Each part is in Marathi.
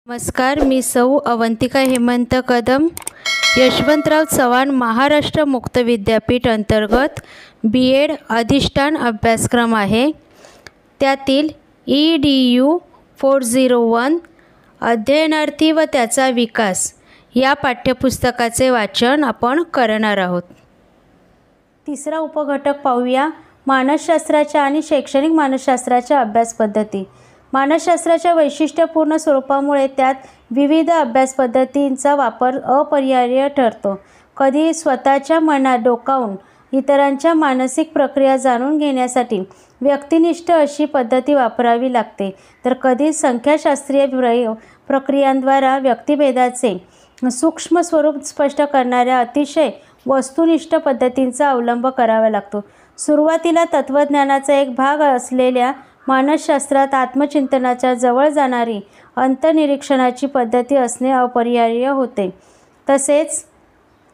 नमस्कार, मी सौ अवंतिका हेमंत कदम, यशवंतराव चव्हाण महाराष्ट्र मुक्त विद्यापीठ अंतर्गत BEd अधिष्ठान अभ्यासक्रम आहे. त्यातील EDU 401 अध्ययनार्थी व त्याचा विकास या पाठ्यपुस्तकाचे वाचन आपण करणार आहोत. तिसरा उपघटक पाहूया. मानसशास्त्राच्या आणि शैक्षणिक मानसशास्त्राच्या अभ्यास पद्धती. मानसशास्त्राच्या वैशिष्ट्यपूर्ण स्वरूपामुळे त्यात विविध अभ्यास पद्धतींचा वापर अपरिहार्य ठरतो. कधी स्वतःच्या मनात डोकावून इतरांच्या मानसिक प्रक्रिया जाणून घेण्यासाठी व्यक्तिनिष्ठ अशी पद्धती वापरावी लागते, तर कधी संख्याशास्त्रीय प्रक्रियांद्वारा व्यक्तिभेदाचे सूक्ष्म स्वरूप स्पष्ट करणाऱ्या अतिशय वस्तुनिष्ठ पद्धतींचा अवलंब करावा लागतो. सुरुवातीला तत्त्वज्ञानाचा एक भाग असलेल्या मानसशास्त्रात आत्मचिंतनाच्या जवळ जाणारी अंतर्निरीक्षणाची पद्धती असणे अपरिहार्य होते. तसेच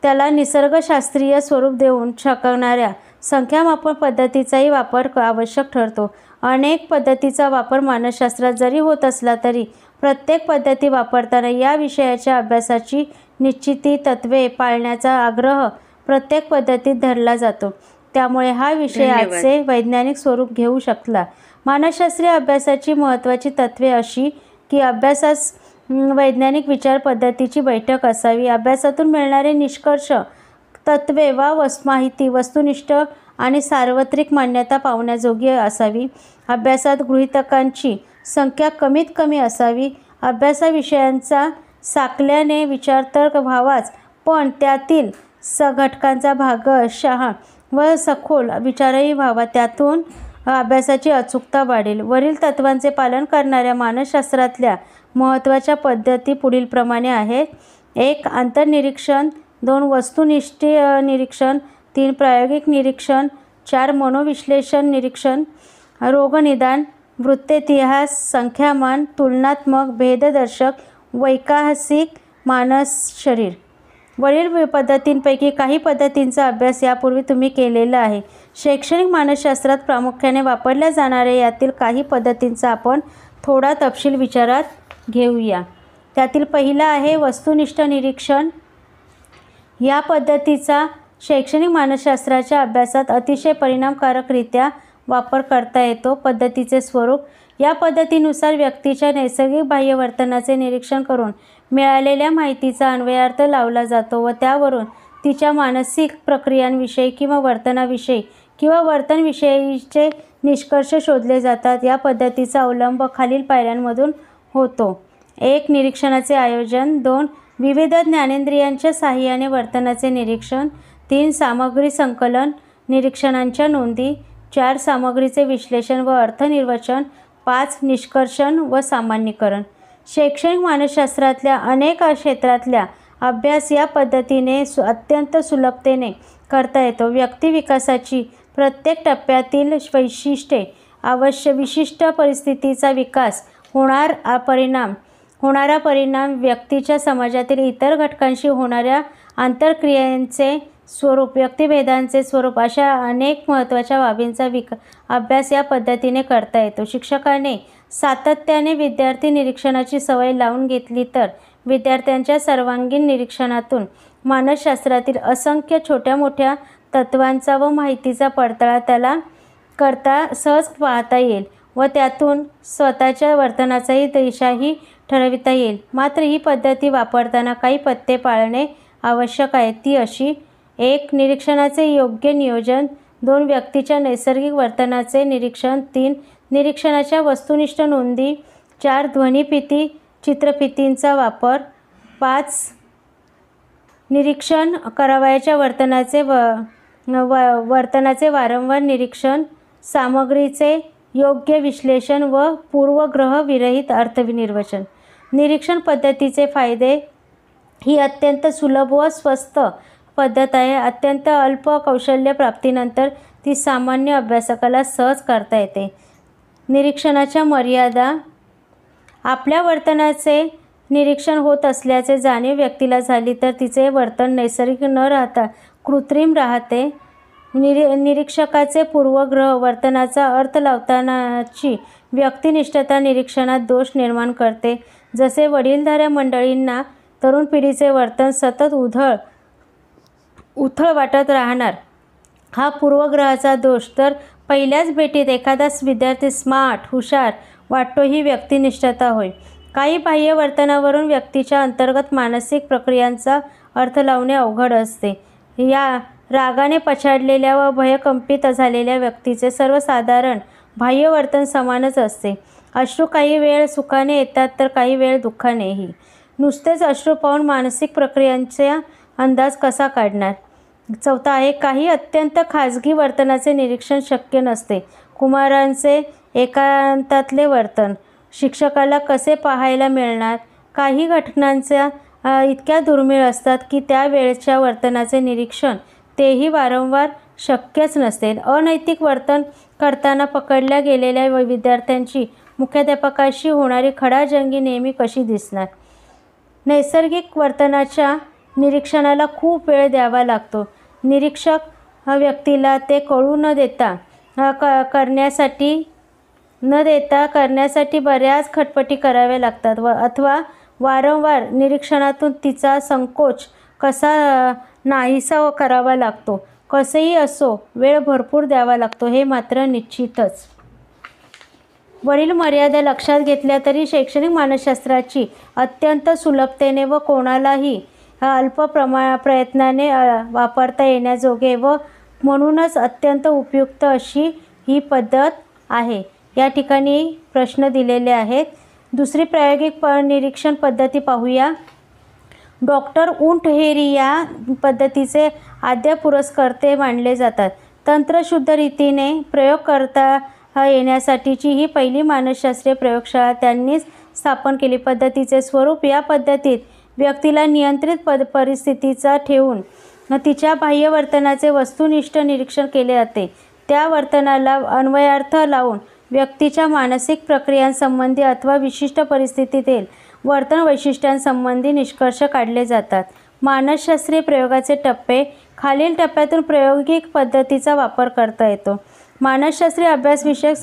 त्याला निसर्गशास्त्रीय स्वरूप देऊन शकणाऱ्या संख्यामापन पद्धतीचाही वापर आवश्यक ठरतो. अनेक पद्धतीचा वापर मानसशास्त्रात जरी होत असला तरी प्रत्येक पद्धती वापरताना या विषयाच्या अभ्यासाची निश्चिती तत्त्वे पाळण्याचा आग्रह प्रत्येक पद्धतीत धरला जातो. त्यामुळे हा विषय आजचे वैज्ञानिक स्वरूप घेऊ शकला. मानसशास्त्रीय अभ्यासाची महत्त्वाची तत्त्वे अशी की अभ्यासास वैज्ञानिक विचार पद्धतीची बैठक असावी. अभ्यासातून मिळणारे निष्कर्ष, तत्त्वे वा माहिती वस्तुनिष्ठ आणि सार्वत्रिक मान्यता पावण्याजोगी असावी. अभ्यासात गृहीतकांची संख्या कमीत कमी असावी. अभ्यासाविषयांचा साकल्याने विचार तर्क व्हावाच, पण त्यातील घटकांचा भागशः व सखोल विचारही व्हावा. त्यातून अभ्यासाची अचूकता वाढेल. वरील तत्त्वांचे पालन करणाऱ्या मानसशास्त्रातल्या महत्त्वाच्या पद्धती पुढीलप्रमाणे आहेत. 1. आंतरनिरीक्षण. 2. वस्तुनिष्ठ निरीक्षण. 3. प्रायोगिक निरीक्षण. 4. मनोविश्लेषण निरीक्षण. रोगनिदान, वृत्तेतिहास, संख्यामान, तुलनात्मक, भेददर्शक, वैकासिक, मानस-शरीर. वरील पद्धतींपैकी काही पद्धतींचा अभ्यास यापूर्वी तुम्ही केलेला आहे. शैक्षणिक मानसशास्त्रात प्रामुख्याने वापरल्या जाणाऱ्या यातील काही पद्धतींचा आपण थोडा तपशील विचारात घेऊया. त्यातील पहिला आहे वस्तुनिष्ठ निरीक्षण. या पद्धतीचा शैक्षणिक मानसशास्त्राच्या अभ्यासात अतिशय परिणामकारकरित्या वापर करता येतो. पद्धतीचे स्वरूप. या पद्धतीनुसार व्यक्तीच्या नैसर्गिक बाह्य वर्तनाचे निरीक्षण करून मिळालेल्या माहितीचा अन्वयार्थ लावला जातो व त्यावरून तिच्या मानसिक प्रक्रियांविषयी किंवा वर्तनाविषयी किंवा वर्तनविषयीचे निष्कर्ष शोधले जातात. या पद्धतीचा अवलंब खालील पायऱ्यांमधून होतो. 1. निरीक्षणाचे आयोजन. 2. विविध ज्ञानेंद्रियांच्या साहाय्याने वर्तनाचे निरीक्षण. 3. सामग्री संकलन, निरीक्षणांच्या नोंदी. 4. सामग्रीचे विश्लेषण व अर्थनिर्वचन. 5. निष्कर्षण व सामान्यीकरण. शैक्षणिक मानसशास्त्रातल्या अनेक क्षेत्रातल्या अभ्यास या पद्धतीने अत्यंत सुलभतेने करता येतो. व्यक्तिविकासाची प्रत्येक टप्प्यातील वैशिष्ट्ये, विशिष्ट परिस्थितीचा विकास, होणारा परिणाम, व्यक्तीच्या समाजातील इतर घटकांशी होणाऱ्या आंतरक्रियांचे स्वरूप, व्यक्तिभेदांचे स्वरूप अशा अनेक महत्त्वाच्या बाबींचा अभ्यास या पद्धतीने करता येतो. शिक्षकाने सातत्याने विद्यार्थी निरीक्षणाची सवय लावून घेतली तर विद्यार्थ्यांच्या सर्वांगीण निरीक्षणातून मानसशास्त्रातील असंख्य छोट्या मोठ्या तत्त्वांचा व माहितीचा पडताळा त्याला करता सहज पाहता येईल व त्यातून स्वतःच्या वर्तनाचाही दिशाही ठरविता येईल. मात्र ही पद्धती वापरताना काही पथ्ये पाळणे आवश्यक आहे. ती अशी: 1. निरीक्षणाचे योग्य नियोजन. 2. व्यक्तीच्या नैसर्गिक वर्तनाचे निरीक्षण. 3. निरीक्षणाच्या वस्तुनिष्ठ नोंदी. 4. ध्वनिफिती, चित्रफितींचा वापर. 5. निरीक्षण करावयाच्या वर्तनाचे वारंवार निरीक्षण. सामग्रीचे योग्य विश्लेषण व पूर्वग्रह विरहित अर्थनिर्वचन. निरीक्षण पद्धतीचे फायदे. ही अत्यंत सुलभ व स्वस्त पद्धत आहे. अत्यंत अल्प कौशल्य प्राप्तीनंतर ती सामान्य अभ्यासकाला सहज करता येते. निरीक्षणाच्या मर्यादा. आपल्या वर्तनाचे निरीक्षण होत असल्याचे जाणीव व्यक्तीला झाली तर तिचे वर्तन नैसर्गिक न राहता कृत्रिम राहते. निरीक्षकाचे पूर्वग्रह, वर्तनाचा अर्थ लावतानाची व्यक्तिनिष्ठता निरीक्षणात दोष निर्माण करते. जसे वडीलधाऱ्या मंडळींना तरुण पिढीचे वर्तन सतत उथळ वाटत राहणार हा पूर्वग्रहाचा दोष, तर पहिल्याच भेटीत एखादा विद्यार्थी स्मार्ट, हुशार वाटतो ही व्यक्तिनिष्ठता होय. काही बाह्य वर्तनावरून व्यक्तीच्या अंतर्गत मानसिक प्रक्रियांचा अर्थ लावणे अवघड असते. या रागाने पछाडलेल्या व भयकंपित झालेल्या व्यक्तीचे सर्वसाधारण बाह्य वर्तन समानच असते. अश्रू काही वेळ सुखाने येतात तर काही वेळ दुःखानेही. नुसतेच अश्रू पाहून मानसिक प्रक्रियांचा अंदाज कसा काढणार? 4 आहे, काही अत्यंत खाजगी वर्तनाचे निरीक्षण शक्य नसते. कुमारांचे एकांतातले वर्तन शिक्षकाला कसे पाहायला मिळणार? काही घटनांच्या इतक्या दुर्मिळ असतात की त्या वेळच्या वर्तनाचे निरीक्षण तेही वारंवार शक्यच नसते. अनैतिक वर्तन करताना पकडल्या गेलेल्या विद्यार्थ्यांची मुख्याध्यापकाशी होणारी खडाजंगी नेहमी कशी दिसणार? नैसर्गिक वर्तनाच्या निरीक्षणाला खूप वेळ द्यावा लागतो. निरीक्षक व्यक्तीला ते कळू न देता करण्यासाठी बऱ्याच खटपटी कराव्या लागतात अथवा वारंवार निरीक्षणातून तिचा संकोच कसा नाहीसा करावा लागतो. कसेही असो, वेळ भरपूर द्यावा लागतो हे मात्र निश्चितच. वरील मर्यादा लक्षात घेतल्या तरी शैक्षणिक मानसशास्त्राची अत्यंत सुलभतेने व कोणालाही अल्प प्रयत्नाने वापरता येण्याजोगे व म्हणूनच अत्यंत उपयुक्त अशी ही पद्धत आहे. या ठिकाणी प्रश्न दिलेले आहेत. दुसरी प्रायोगिक निरीक्षण पद्धती पाहूया. डॉक्टर उंटहेरी या पद्धतीचे आद्य पुरस्कर्ते मानले जातात. तंत्रशुद्ध रीतीने प्रयोग करता येण्यासाठीची ही पहिली मानसशास्त्रीय प्रयोगशाळा त्यांनीच स्थापन केली. पद्धतीचे स्वरूप: या पद्धतीत व्यक्तीला नियंत्रित परिस्थितीचा ठेवून तिच्या बाह्य वर्तनाचे वस्तुनिष्ठ निरीक्षण केले जाते. त्या वर्तनाला अन्वयार्थ लावून व्यक्तीच्या मानसिक प्रक्रियांसंबंधी अथवा विशिष्ट परिस्थितीतील वर्तन वैशिष्ट्यांसंबंधी निष्कर्ष काढले जातात. मानसशास्त्रीय प्रयोगाचे टप्पे: खालील टप्प्यातून प्रायोगिक पद्धतीचा वापर करता येतो. मानसशास्त्रीय अभ्यासविषयक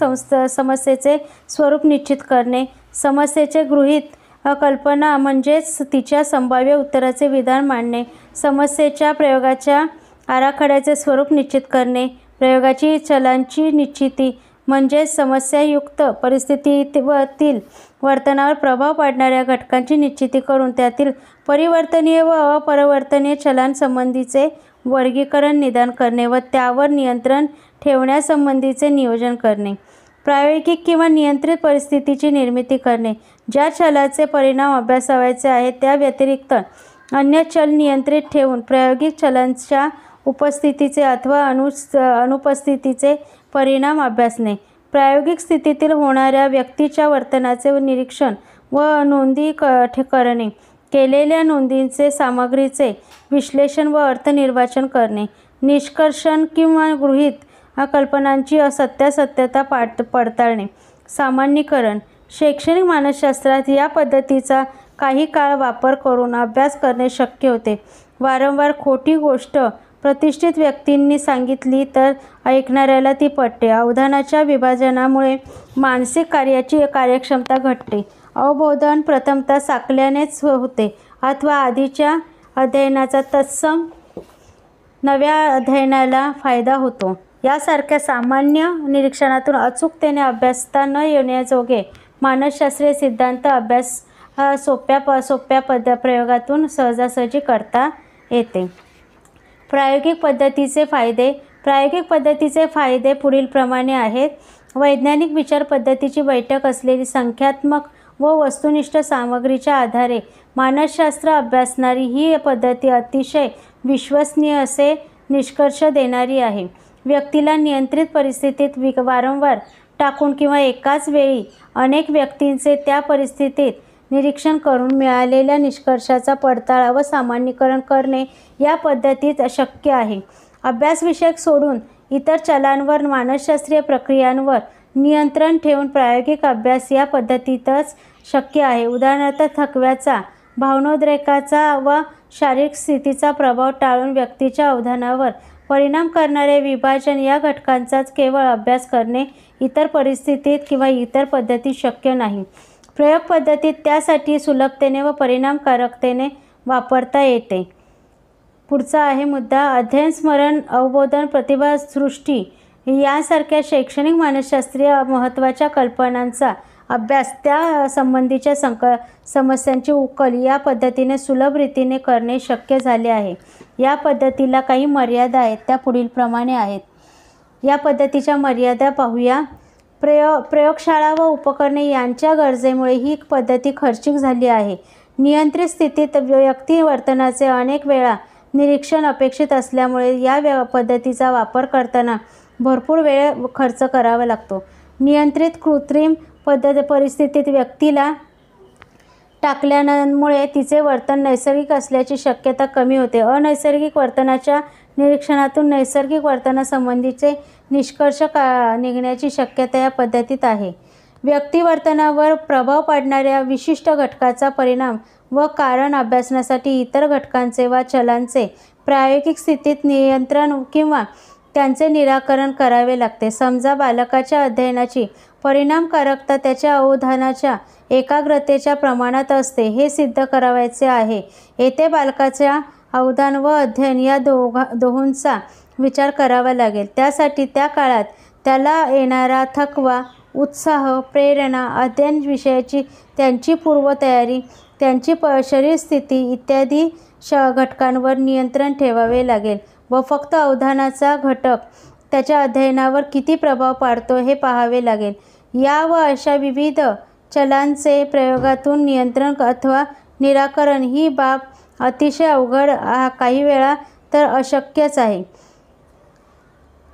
समस्येचे स्वरूप निश्चित करणे, समस्येचे गृहीत कल्पना म्हणजेच तिच्या संभाव्य उत्तराचे विधान मांडणे, समस्येच्या प्रयोगाच्या आराखड्याचे स्वरूप निश्चित करणे, प्रयोगाची चलांची निश्चिती म्हणजेच समस्यायुक्त परिस्थितीतील वर्तनावर प्रभाव पाडणाऱ्या घटकांची निश्चिती करून त्यातील परिवर्तनीय व अपरिवर्तनीय चलांसंबंधीचे वर्गीकरण निदान करणे व त्यावर नियंत्रण ठेवण्यासंबंधीचे नियोजन करणे, प्रायोगिक किंवा नियंत्रित परिस्थितीची निर्मिती करणे, ज्या चलाचे परिणाम अभ्यासावयाचे आहेत त्या व्यतिरिक्त अन्य चल नियंत्रित ठेवून प्रायोगिक चलांच्या उपस्थितीचे अथवा अनुपस्थितीचे परिणाम अभ्यासणे, प्रायोगिक स्थितीतील होणाऱ्या व्यक्तीच्या वर्तनाचे निरीक्षण व नोंदी करणे, केलेल्या नोंदींचे सामग्रीचे विश्लेषण व अर्थनिर्वाचन करणे, निष्कर्षण किंवा गृहीत कल्पनांची सत्यासत्यता पडताळणे, सामान्यीकरण. शैक्षणिक मानसशास्त्रात या पद्धतीचा काही काळ वापर करून अभ्यास करणे शक्य होते. वारंवार खोटी गोष्ट प्रतिष्ठित व्यक्तींनी सांगितली तर ऐकणाऱ्याला ती पटते. अवधानाच्या विभाजनामुळे मानसिक कार्याची कार्यक्षमता घटते. अवबोधन प्रथमतः साकल्यानेच होते अथवा आधीच्या अध्ययनाचा तत्सम नव्या अध्ययनाला फायदा होतो. यासारख्या सामान्य निरीक्षणातून अचूकतेने अभ्यासता न येण्याजोगे मानसशास्त्रीय सिद्धांत अभ्यास सोप्या प्रयोगातून सहजासहजी करता येते. प्रायोगिक पद्धतीचे फायदे. प्रायोगिक पद्धतीचे फायदे पुढीलप्रमाणे आहेत. वैज्ञानिक विचार पद्धतीची बैठक असलेली संख्यात्मक व वस्तुनिष्ठ सामग्रीच्या आधारे मानसशास्त्र अभ्यासणारी ही पद्धती अतिशय विश्वसनीय असे निष्कर्ष देणारी आहे. व्यक्तीला नियंत्रित परिस्थितीत वारंवार टाकून किंवा एकाच वेळी अनेक व्यक्तींचे त्या परिस्थितीत निरीक्षण करून मिळालेल्या निष्कर्षाचा पडताळा व सामान्यीकरण करणे या पद्धतीत शक्य आहे. अभ्यासविषयक सोडून इतर चलांवर मानसशास्त्रीय प्रक्रियांवर नियंत्रण ठेवून प्रायोगिक अभ्यास या पद्धतीतच शक्य आहे. उदाहरणार्थ थकव्याचा, भावनोद्रेकाचा व शारीरिक स्थितीचा प्रभाव टाळून व्यक्तीच्या अवधानावर परिणाम करणारे विभाजन या घटकांचाच केवळ अभ्यास करणे इतर परिस्थितीत किंवा इतर पद्धतीत शक्य नाही. प्रयोग पद्धतीत त्यासाठी सुलभतेने व परिणामकारकतेने वापरता येते. पुढचा आहे मुद्दा, अध्ययन, स्मरण, अवबोधन, प्रतिभा सृष्टी यांसारख्या शैक्षणिक मानसशास्त्रीय महत्त्वाच्या कल्पनांचा अभ्यास, त्या संबंधीच्या समस्यांची उकल या पद्धतीने सुलभ रीतीने करणे शक्य झाले आहे. या पद्धतीला काही मर्यादा आहेत, त्या पुढीलप्रमाणे आहेत. या पद्धतीच्या मर्यादा पाहूया. प्रयोगशाळा व उपकरणे यांच्या गरजेमुळे ही पद्धती खर्चिक झाली आहे. नियंत्रित स्थितीत व्यक्ती वर्तनाचे अनेक वेळा निरीक्षण अपेक्षित असल्यामुळे या पद्धतीचा वापर करताना भरपूर वेळ खर्च करावा लागतो. नियंत्रित कृत्रिम परिस्थितीत व्यक्तीला टाकल्यामुळे तिचे वर्तन नैसर्गिक असल्याची शक्यता कमी होते. अनैसर्गिक वर्तनाच्या निरीक्षणातून नैसर्गिक वर्तनासंबंधीचे निष्कर्ष निघण्याची शक्यता या पद्धतीत आहे. व्यक्तिवर्तनावर प्रभाव पाडणाऱ्या विशिष्ट घटकाचा परिणाम व कारण अभ्यासण्यासाठी इतर घटकांचे वा चलांचे प्रायोगिक स्थितीत नियंत्रण किंवा त्यांचे निराकरण करावे लागते. समजा बालकाच्या अध्ययनाची परिणामकारकता त्याच्या अवधानाच्या एकाग्रतेच्या प्रमाणात असते. हे सिद्ध करावयाचे आहे. येथे बालकाच्या अवधान व अध्ययन या दोहोंचा विचार करावा लागेल. त्यासाठी त्या काळात त्याला येणारा थकवा, उत्साह, प्रेरणा, अध्ययन विषयाची त्यांची पूर्वतयारी, त्यांची शरीरस्थिती इत्यादी घटकांवर नियंत्रण ठेवावे लागेल व फक्त अवधानाचा घटक त्याच्या अध्ययनावर किती प्रभाव पाडतो हे पाहावे लागेल. या व अशा विविध चलांचे प्रयोगातून नियंत्रण अथवा निराकरण ही बाब अतिशय अवघड, काही वेळा तर अशक्यच आहे.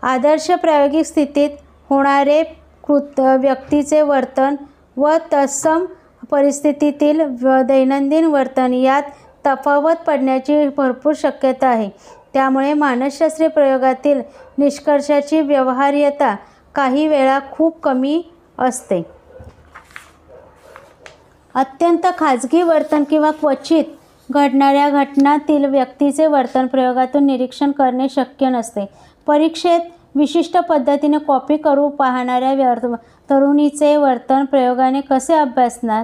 आदर्श प्रायोगिक स्थितीत होणारे व्यक्तीचे वर्तन व तत्सम परिस्थितीतील दैनंदिन वर्तन यात तफावत पडण्याची भरपूर शक्यता आहे. त्यामुळे मानसशास्त्रीय प्रयोगातील निष्कर्षाची व्यवहार्यता काही वेळा खूप कमी असते. अत्यंत खाजगी वर्तन किंवा क्वचित घडणाऱ्या घटनांतील व्यक्तीचे वर्तन प्रयोगातून निरीक्षण करणे शक्य नसते. परीक्षेत विशिष्ट पद्धतीने कॉपी करू पाहणाऱ्या तरुणीचे वर्तन प्रयोगाने कसे अभ्यासणार?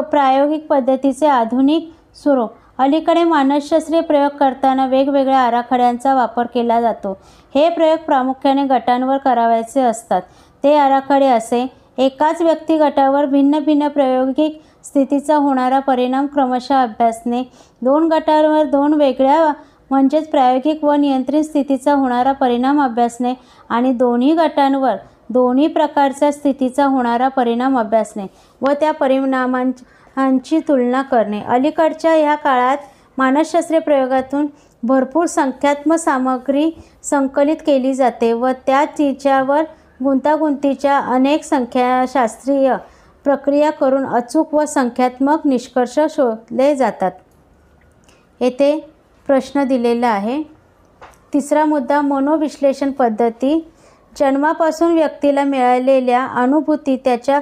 प्रायोगिक पद्धतीचे आधुनिक स्वरूप. अलीकडे मानसशास्त्रीय प्रयोग करताना वेगवेगळ्या आराखड्यांचा वापर केला जातो. हे प्रयोग प्रामुख्याने गटांवर करावयाचे असतात. ते आराखडे असे: एकाच व्यक्तिगटावर भिन्न भिन्न प्रायोगिक स्थितीचा होणारा परिणाम क्रमशः अभ्यासणे. 2 गटांवर 2 वेगळ्या म्हणजेच प्रायोगिक व नियंत्रित स्थितीचा होणारा परिणाम अभ्यासणे आणि दोन्ही गटांवर दोन्ही प्रकारच्या स्थितीचा होणारा परिणाम अभ्यासणे व त्या परिणामांची तुलना करणे. अलीकडच्या ह्या काळात मानसशास्त्रीय प्रयोगातून भरपूर संख्यात्मक सामग्री संकलित केली जाते व त्या तिच्यावर गुंतागुंतीच्या अनेक संख्याशास्त्रीय प्रक्रिया करून अचूक व संख्यात्मक निष्कर्ष शोधले जातात. येथे प्रश्न दिलेला आहे. तिसरा मुद्दा, मनोविश्लेषण पद्धती. जन्मापासून व्यक्तीला मिळालेल्या अनुभूती त्याच्या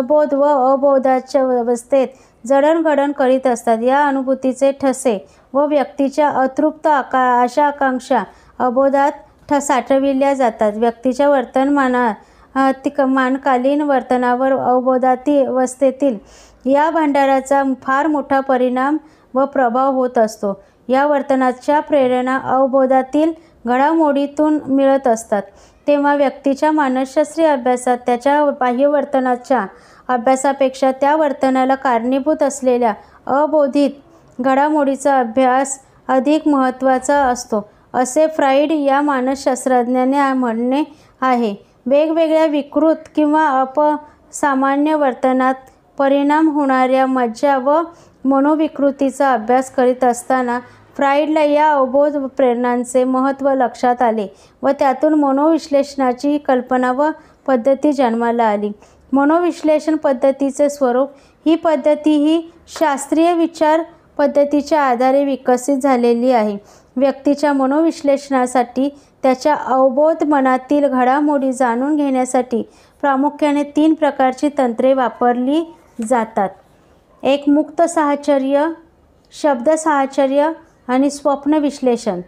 बोध व अबोधाच्या अवस्थेत जडणघडण करीत असतात. या अनुभूतीचे ठसे व व्यक्तीच्या अतृप्त आशा आकांक्षा अबोधात साठविल्या जातात. व्यक्तीच्या वर्तमानकालीन वर्तनावर अवबोधातील अवस्थेतील या भांडाराचा फार मोठा परिणाम व प्रभाव होत असतो. या वर्तनाच्या प्रेरणा अवबोधातील घडामोडीतून मिळत असतात. तेव्हा व्यक्तीच्या मानसशास्त्रीय अभ्यासात त्याच्या बाह्यवर्तनाच्या अभ्यासापेक्षा त्या वर्तनाला कारणीभूत असलेल्या अबोधित घडामोडीचा अभ्यास अधिक महत्त्वाचा असतो, असे फ्राईड या मानसशास्त्रज्ञाने म्हणणे आहे. वेगवेगळ्या विकृत किंवा अपसामान्य वर्तनात परिणाम होणाऱ्या मज्जा व मनोविकृतीचा अभ्यास करीत असताना फ्राईडला या अबोध प्रेरणांचे महत्त्व लक्षात आले व त्यातून मनोविश्लेषणाची कल्पना व पद्धती जन्माला आली. मनोविश्लेषण पद्धतीचे स्वरूप. ही पद्धती ही शास्त्रीय विचार पद्धतीच्या आधारे विकसित झालेली आहे. व्यक्तीच्या मनोविश्लेषणासाठी त्याच्या अवबोध मनातील घडामोडी जाणून घेण्यासाठी प्रामुख्याने 3 प्रकारची तंत्रे वापरली जातात. एक मुक्त साहचर्य, शब्द साहचर्य आणि स्वप्न विश्लेषण.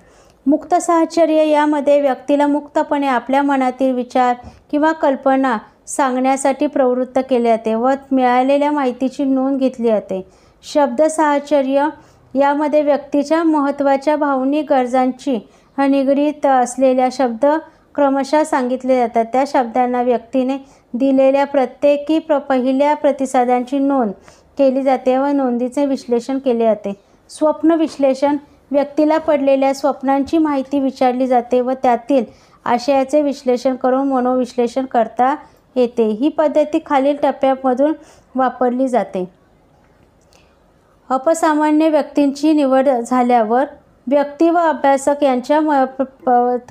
मुक्त साहचर्य यामध्ये व्यक्तीला मुक्तपणे आपल्या मनातील विचार किंवा कल्पना सांगण्यासाठी प्रवृत्त केले जाते व मिळालेल्या माहितीची नोंद घेतली जाते. शब्द साहचर्य यामध्ये व्यक्तीच्या महत्त्वाच्या भावनिक गरजांची निगडीत असलेल्या शब्द क्रमशः सांगितले जातात. त्या शब्दांना व्यक्तीने दिलेल्या प्रत्येकी पहिल्या प्रतिसादांची नोंद केली जाते व नोंदीचे विश्लेषण केले जाते. स्वप्न विश्लेषण व्यक्तीला पडलेल्या स्वप्नांची माहिती विचारली जाते व त्यातील आशयाचे विश्लेषण करून मनोविश्लेषण करता येते. ही पद्धती खालील टप्प्यांमधून वापरली जाते. अपसामान्य व्यक्तींची निवड झाल्यावर व्यक्ती व अभ्यासक यांच्या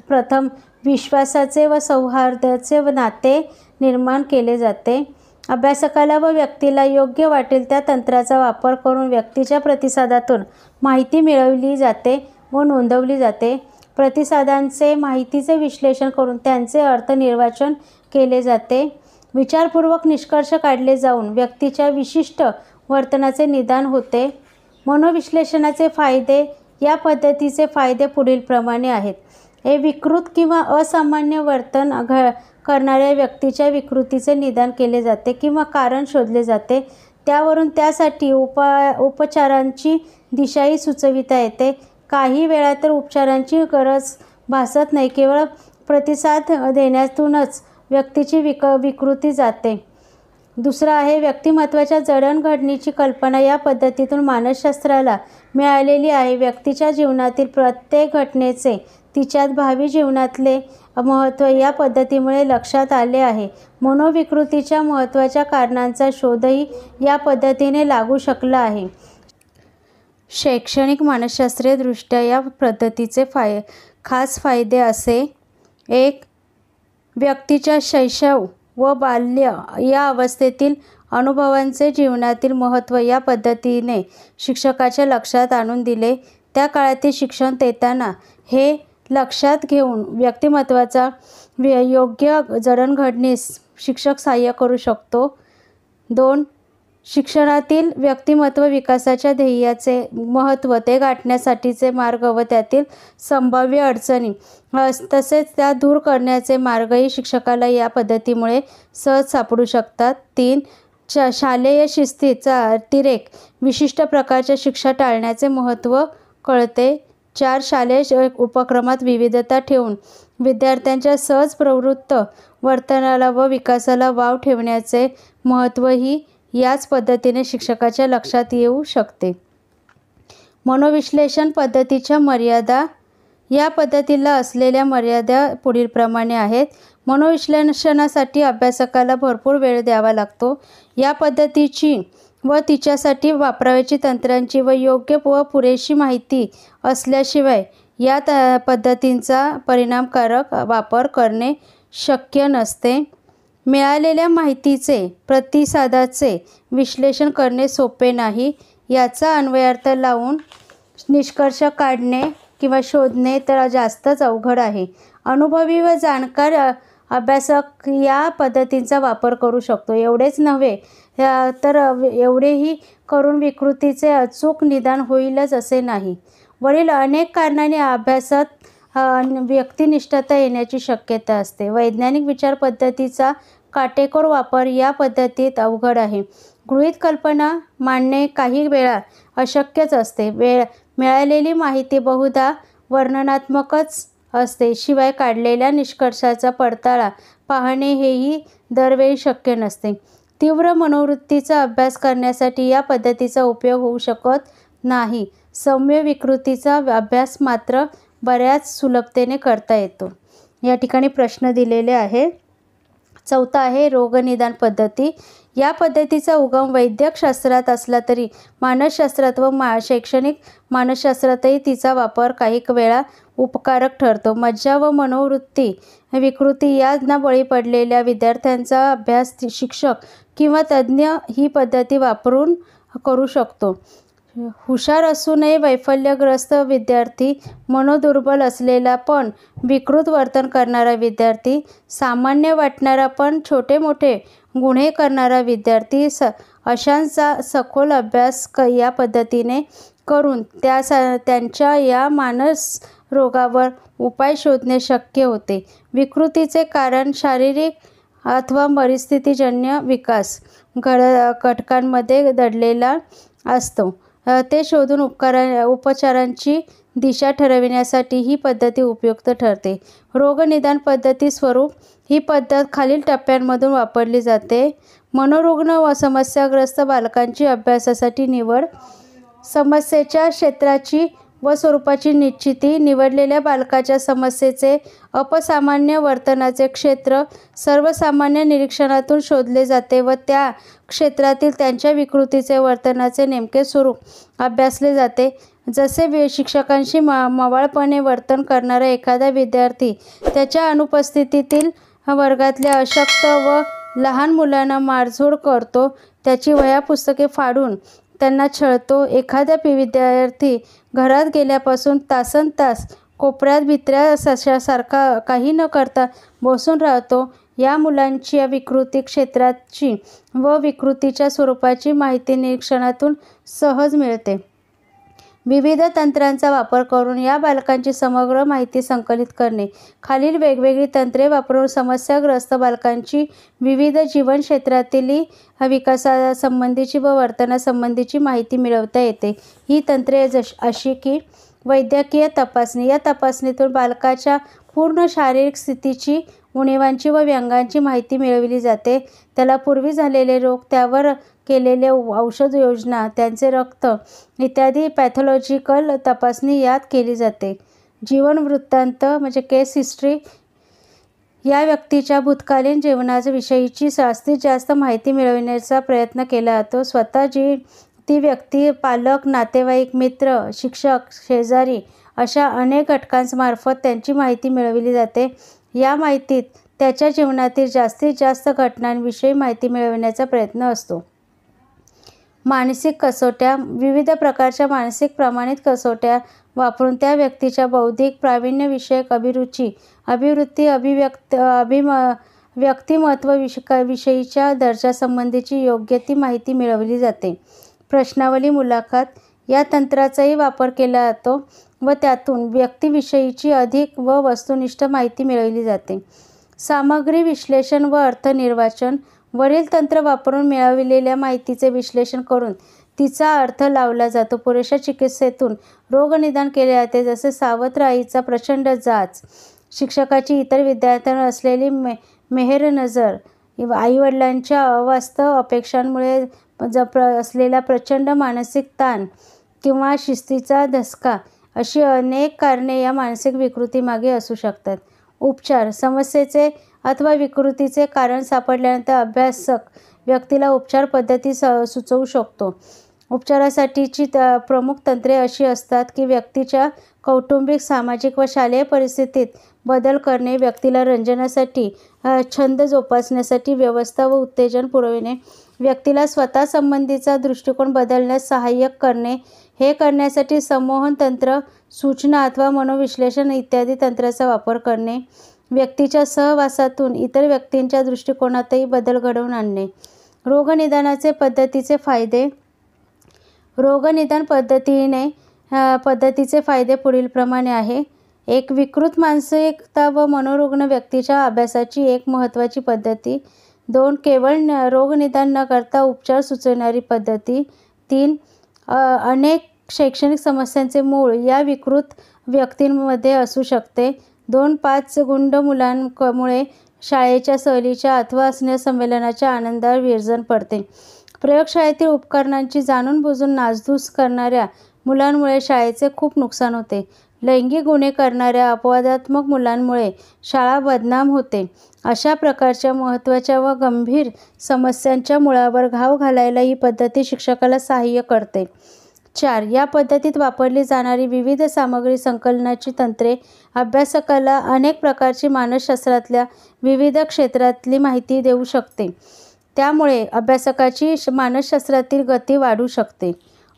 प्रथम विश्वासाचे व सौहार्दाचे नाते निर्माण केले जाते. अभ्यासकाला व व्यक्तीला योग्य वाटेल त्या तंत्राचा वापर करून व्यक्तीच्या प्रतिसादातून माहिती मिळवली जाते व नोंदवली जाते. प्रतिसादांचे माहितीचे विश्लेषण करून त्यांचे अर्थनिर्वाचन केले जाते. विचारपूर्वक निष्कर्ष काढले जाऊन व्यक्तीच्या विशिष्ट वर्तनाचे निदान होते. मनोविश्लेषणाचे फायदे. या पद्धतीचे फायदे पुढीलप्रमाणे आहेत. हे विकृत किंवा असामान्य वर्तन करणाऱ्या व्यक्तीच्या विकृतीचे निदान केले जाते किंवा कारण शोधले जाते. त्यावरून त्यासाठी उपचारांची दिशाही सुचविता येते. काही वेळा तर उपचारांची गरज भासत नाही. केवळ प्रतिसाद देण्यातूनच व्यक्तीची विकृती जाते. दुसरा आहे व्यक्तिमत्वाच्या जडणघडणीची कल्पना. या पद्धतीतून मानसशास्त्राला मिळालेली आहे. व्यक्तीच्या जीवनातील प्रत्येक घटनेचे तिच्यात भावी जीवनातले महत्त्व या पद्धतीमुळे लक्षात आले आहे. मनोविकृतीच्या महत्त्वाच्या कारणांचा शोधही या पद्धतीने लागू शकला आहे. शैक्षणिक मानसशास्त्रीय दृष्ट्या या पद्धतीचे खास फायदे असे. 1. व्यक्तीच्या शैशव व बाल्य या अवस्थेतील अनुभवांचे जीवनातील महत्त्व या पद्धतीने शिक्षकाच्या लक्षात आणून दिले. त्या काळातील शिक्षण देताना हे लक्षात घेऊन व्यक्तिमत्वाचा योग्य जडणघडणीस शिक्षक सहाय्य करू शकतो. 2. शिक्षणातील व्यक्तिमत्व विकासाच्या ध्येयाचे महत्त्व, ते गाठण्यासाठीचे मार्ग व त्यातील संभाव्य अडचणी तसेच त्या दूर करण्याचे मार्गही शिक्षकाला या पद्धतीमुळे सहज सापडू शकतात. 3. शालेय शिस्तीचा अतिरेक, विशिष्ट प्रकारच्या शिक्षा टाळण्याचे महत्त्व कळते. 4. शालेय उपक्रमात विविधता ठेवून विद्यार्थ्यांच्या सहज प्रवृत्त वर्तनाला व विकासाला वाव ठेवण्याचे महत्त्वही याच पद्धतीने शिक्षकाच्या लक्षात येऊ शकते. मनोविश्लेषण पद्धतीच्या मर्यादा. या पद्धतीला असलेल्या मर्यादा पुढीलप्रमाणे आहेत. मनोविश्लेषणासाठी अभ्यासकाला भरपूर वेळ द्यावा लागतो. या पद्धतीची व तिच्यासाठी वापरावयाची तंत्रांची व योग्य व पुरेशी माहिती असल्याशिवाय या पद्धतींचा परिणामकारक वापर करणे शक्य नसते. मिळालेल्या माहितीचे प्रतिसादाचे विश्लेषण करणे सोपे नाही. याचा अन्वयार्थ लावून निष्कर्ष काढणे किंवा शोधणे तर जास्तच अवघड आहे. अनुभवी व जाणकार अभ्यासक या पद्धतींचा वापर करू शकतो. एवढेच नव्हे तर एवढेही करून विकृतीचे अचूक निदान होईलच असे नाही. वरील अनेक कारणांनी अभ्यासात व्यक्तिनिष्ठता येण्याची शक्यता असते. वैज्ञानिक विचार पद्धतीचा काटेकोर वापर या पद्धतीत अवघड आहे. गृहीत कल्पना मांडणे काही वेळा अशक्यच असते. मिळालेली माहिती बहुधा वर्णनात्मकच असते. शिवाय काढलेल्या निष्कर्षाचा पडताळा पाहणे हेही दरवेळी शक्य नसते. तीव्र मनोवृत्तीचा अभ्यास करण्यासाठी या पद्धतीचा उपयोग होऊ शकत नाही. सौम्य विकृतीचा अभ्यास मात्र बऱ्याच सुलभतेने करता येतो. या ठिकाणी प्रश्न दिलेले आहे. 4 आहे रोगनिदान पद्धती. या पद्धतीचा उगम वैद्यकशास्त्रात असला तरी मानसशास्त्रात व शैक्षणिक मानसशास्त्रातही तिचा वापर काही वेळा उपकारक ठरतो. मज्जा व मनोवृत्ती विकृती यांना बळी पडलेल्या विद्यार्थ्यांचा अभ्यास शिक्षक किंवा तज्ज्ञ ही पद्धती वापरून करू शकतो. हुशार असूनही वैफल्यग्रस्त विद्यार्थी, मनोदुर्बल असलेला पण विकृत वर्तन करणारा विद्यार्थी, सामान्य वाटणारा पण छोटे मोठे गुन्हे करणारा विद्यार्थी अशांचा सखोल अभ्यास या पद्धतीने करून त्यांच्या या मानस रोगावर उपाय शोधणे शक्य होते. विकृतीचे कारण शारीरिक अथवा परिस्थितीजन्य विकास घटकांमध्ये दडलेला असतो. ते शोधून उपचारांची दिशा ठरविण्यासाठी ही पद्धती उपयुक्त ठरते. रोगनिदान पद्धती स्वरूप ही पद्धत खालील टप्प्यांमधून वापरली जाते. मनोरुग्ण व समस्याग्रस्त बालकांची अभ्यासासाठी निवड. समस्येच्या क्षेत्राची व स्वरूपाची निश्चिती. निवडलेल्या बालकाच्या समस्येचे अपसामान्य वर्तनाचे क्षेत्र सर्वसामान्य निरीक्षणातून शोधले जाते व त्या क्षेत्रातील त्यांच्या विकृतीचे वर्तनाचे नेमके स्वरूप अभ्यासले जाते. जसे शिक्षकांशी मवाळपणे वर्तन करणारा एखादा विद्यार्थी त्याच्या अनुपस्थितीतील वर्गातल्या अशक्त व लहान मुलांना मारझोड करतो, त्याची वह्या-पुस्तके फाडून त्यांना छळतो, एखादा विद्यार्थी घरात गेल्यापासून तासनतास कोपऱ्यात भित्र्या सशासारखा काही न करता बसून राहतो, या मुलांची विकृती क्षेत्राची व विकृतीच्या स्वरूपाची माहिती निरीक्षणातून सहज मिळते. विविध तंत्रांचा वापर करून या बालकांची समग्र माहिती संकलित करणे. खालील वेगवेगळी तंत्रे वापरून समस्याग्रस्त बालकांची विविध जीवन क्षेत्रातील विकासासंबंधीची व वर्तनासंबंधीची माहिती मिळवता येते. ही तंत्रे अशी की वैद्यकीय तपासणी. या तपासणीतून बालकाच्या पूर्ण शारीरिक स्थितीची, उणीवांची व व्यंगांची माहिती मिळविली जाते. त्याला पूर्वी झालेले रोग, त्यावर केलेले औषध योजना, त्यांचे रक्त इत्यादी पॅथॉलॉजिकल तपासणी यात केली जाते. जीवन वृत्तांत म्हणजे केस हिस्ट्री. या व्यक्तीच्या भूतकालीन जीवनाविषयीची जास्तीत जास्त माहिती मिळविण्याचा प्रयत्न केला जातो. स्वतः ती व्यक्ती, पालक, नातेवाईक, मित्र, शिक्षक, शेजारी अशा अनेक घटकांमार्फत त्यांची माहिती मिळविली जाते. या माहितीत त्याच्या जीवनातील जास्तीत जास्त घटनांविषयी माहिती मिळविण्याचा प्रयत्न असतो. मानसिक कसोट्या. विविध प्रकारच्या मानसिक प्रमाणित कसोट्या वापरून त्या व्यक्तीच्या बौद्धिक, प्रावीण्यविषयक अभिरुची, अभिवृत्ती, व्यक्तिमत्व विषयीच्या दर्जासंबंधीची योग्य ती माहिती मिळवली जाते. प्रश्नावली, मुलाखत या तंत्राचाही वापर केला जातो व त्यातून व्यक्तीविषयीची अधिक व वस्तुनिष्ठ माहिती मिळवली जाते. सामग्री विश्लेषण व अर्थनिर्वाचन. वरील तंत्र वापरून मिळविलेल्या माहितीचे विश्लेषण करून तिचा अर्थ लावला जातो. पुरेशा चिकित्सेतून रोगनिदान केले जाते, जसे सावत्र आईचा प्रचंड जाच, शिक्षकाची इतर विद्यार्थ्यांवर असलेली मेहरनजर, आईवडिलांच्या अवास्तव अपेक्षांमुळे असलेला प्रचंड मानसिक ताण किंवा शिस्तीचा धसका अशी अनेक कारणे या मानसिक विकृतीमागे असू शकतात. उपचार. समस्येचे अथवा विकृतीचे कारण सापडल्यानंतर अभ्यासक व्यक्तीला उपचार पद्धती सुचवू शकतो. उपचारासाठीची प्रमुख तंत्रे अशी असतात की व्यक्तीच्या कौटुंबिक, सामाजिक व शालेय परिस्थितीत बदल करणे, व्यक्तीला रंजनासाठी, छंद जोपासण्यासाठी व्यवस्था व उत्तेजन पुरविणे, व्यक्तीला स्वतःसंबंधीचा दृष्टिकोन बदलण्यास सहाय्य करणे. हे करण्यासाठी संमोहन तंत्र, सूचना अथवा मनोविश्लेषण इत्यादी तंत्राचा वापर करणे. व्यक्तीच्या सहवासातून इतर व्यक्तींच्या दृष्टिकोनातही बदल घडवून आणणे. रोगनिदानाचे पद्धतीचे फायदे. रोगनिदान पद्धतीचे फायदे पुढीलप्रमाणे आहे. 1. विकृत मानसिकता व मनोरुग्ण व्यक्तीच्या अभ्यासाची एक महत्त्वाची पद्धती. 2. केवळ रोगनिदान न करता उपचार सुचविणारी पद्धती. 3. अनेक शैक्षणिक समस्यांचे मूळ या विकृत व्यक्तींमध्ये असू शकते. 2. 5 गुंड मुलांमुळे शाळेच्या सहलीच्या अथवा स्नेहसंमेलनाच्या आनंदावर विरजण पडते. प्रयोगशाळेतील उपकरणांची जाणून बुजून नासधूस करणाऱ्या मुलांमुळे शाळेचे खूप नुकसान होते. लैंगिक गुन्हे करणाऱ्या अपवादात्मक मुलांमुळे शाळा बदनाम होते. अशा प्रकारच्या महत्त्वाच्या व गंभीर समस्यांच्या मुळावर घाव घालायला ही पद्धती शिक्षकाला सहाय्य करते. 4. या पद्धतीत वापरली जाणारी विविध सामग्री संकलनाची तंत्रे अभ्यासकाला अनेक प्रकारची मानसशास्त्रातल्या विविध क्षेत्रातली माहिती देऊ शकते. त्यामुळे अभ्यासकाची मानसशास्त्रातील गती वाढू शकते.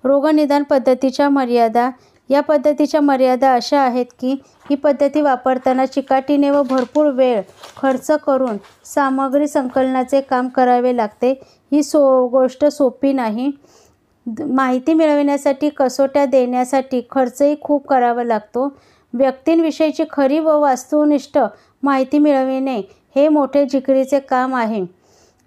रोगनिदान पद्धतीच्या मर्यादा. या पद्धतीच्या मर्यादा अशा आहेत की ही पद्धती वापरताना चिकाटीने व भरपूर वेळ खर्च करून सामग्री संकलनाचे काम करावे लागते. ही गोष्ट सोपी नाही. माहिती मिळविण्यासाठी, कसोट्या देण्यासाठी खर्चही खूप करावा लागतो. व्यक्तींविषयीची खरी व वस्तुनिष्ठ माहिती मिळविणे हे मोठे जिकिरीचे काम आहे.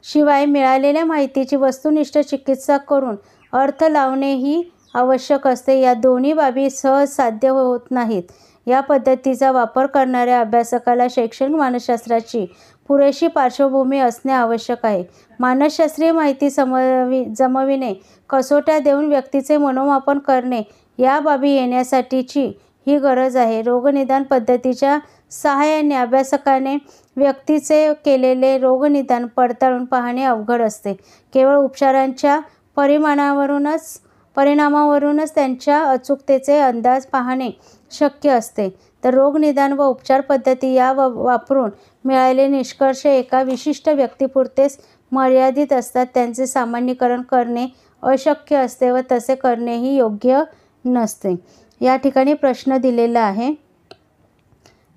शिवाय मिळालेल्या माहितीची वस्तुनिष्ठ चिकित्सा करून अर्थ लावणेही आवश्यक असते. या दोन्ही बाबी सहज साध्य होत नाहीत. या पद्धतीचा वापर करणाऱ्या अभ्यासकाला शैक्षणिक मानसशास्त्राची पुरेशी पार्श्वभूमी असणे आवश्यक आहे. मानसशास्त्रीय माहिती जमविणे, कसोट्या देऊन व्यक्तीचे मनोमापन करणे या बाबी येण्यासाठीची ही गरज आहे. रोगनिदान पद्धतीच्या सहाय्याने अभ्यासकाने व्यक्तीचे केलेले रोगनिदान पडताळून पाहणे अवघड असते. केवळ उपचारांच्या परिणामावरूनच त्यांच्या अचूकतेचे अंदाज पाहणे शक्य असते. तर रोगनिदान व उपचार पद्धती या वापरून मिळालेले निष्कर्ष एका विशिष्ट व्यक्तीपुरतेच मर्यादित असतात. त्यांचे सामान्यीकरण करणे अशक्य असते व तसे करणेही योग्य नसते. या ठिकाणी प्रश्न दिलेला आहे.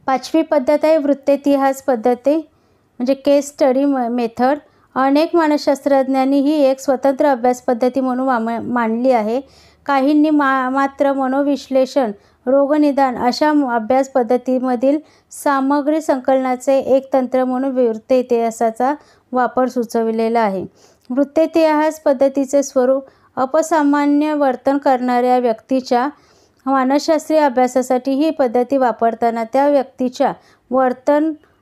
5वी पद्धत आहे वृत्तेतिहास पद्धती म्हणजे केस स्टडी मेथड. अनेक मानसशास्त्रज्ञांनी ही एक स्वतंत्र अभ्यास पद्धती म्हणून मांडली आहे. काहींनी मात्र मनोविश्लेषण, रोगनिदान अशा अभ्यास पद्धतीमधील सामग्री संकलनाचे एक तंत्र म्हणून वृत्त इतिहासाचा वापर सुचविलेला आहे. वृत्तेतिहास पद्धतीचे स्वरूप अपसामान्य वर्तन करणाऱ्या व्यक्तीच्या मानसशास्त्रीय अभ्यासासाठी ही पद्धती वापरताना त्या व्यक्तीच्या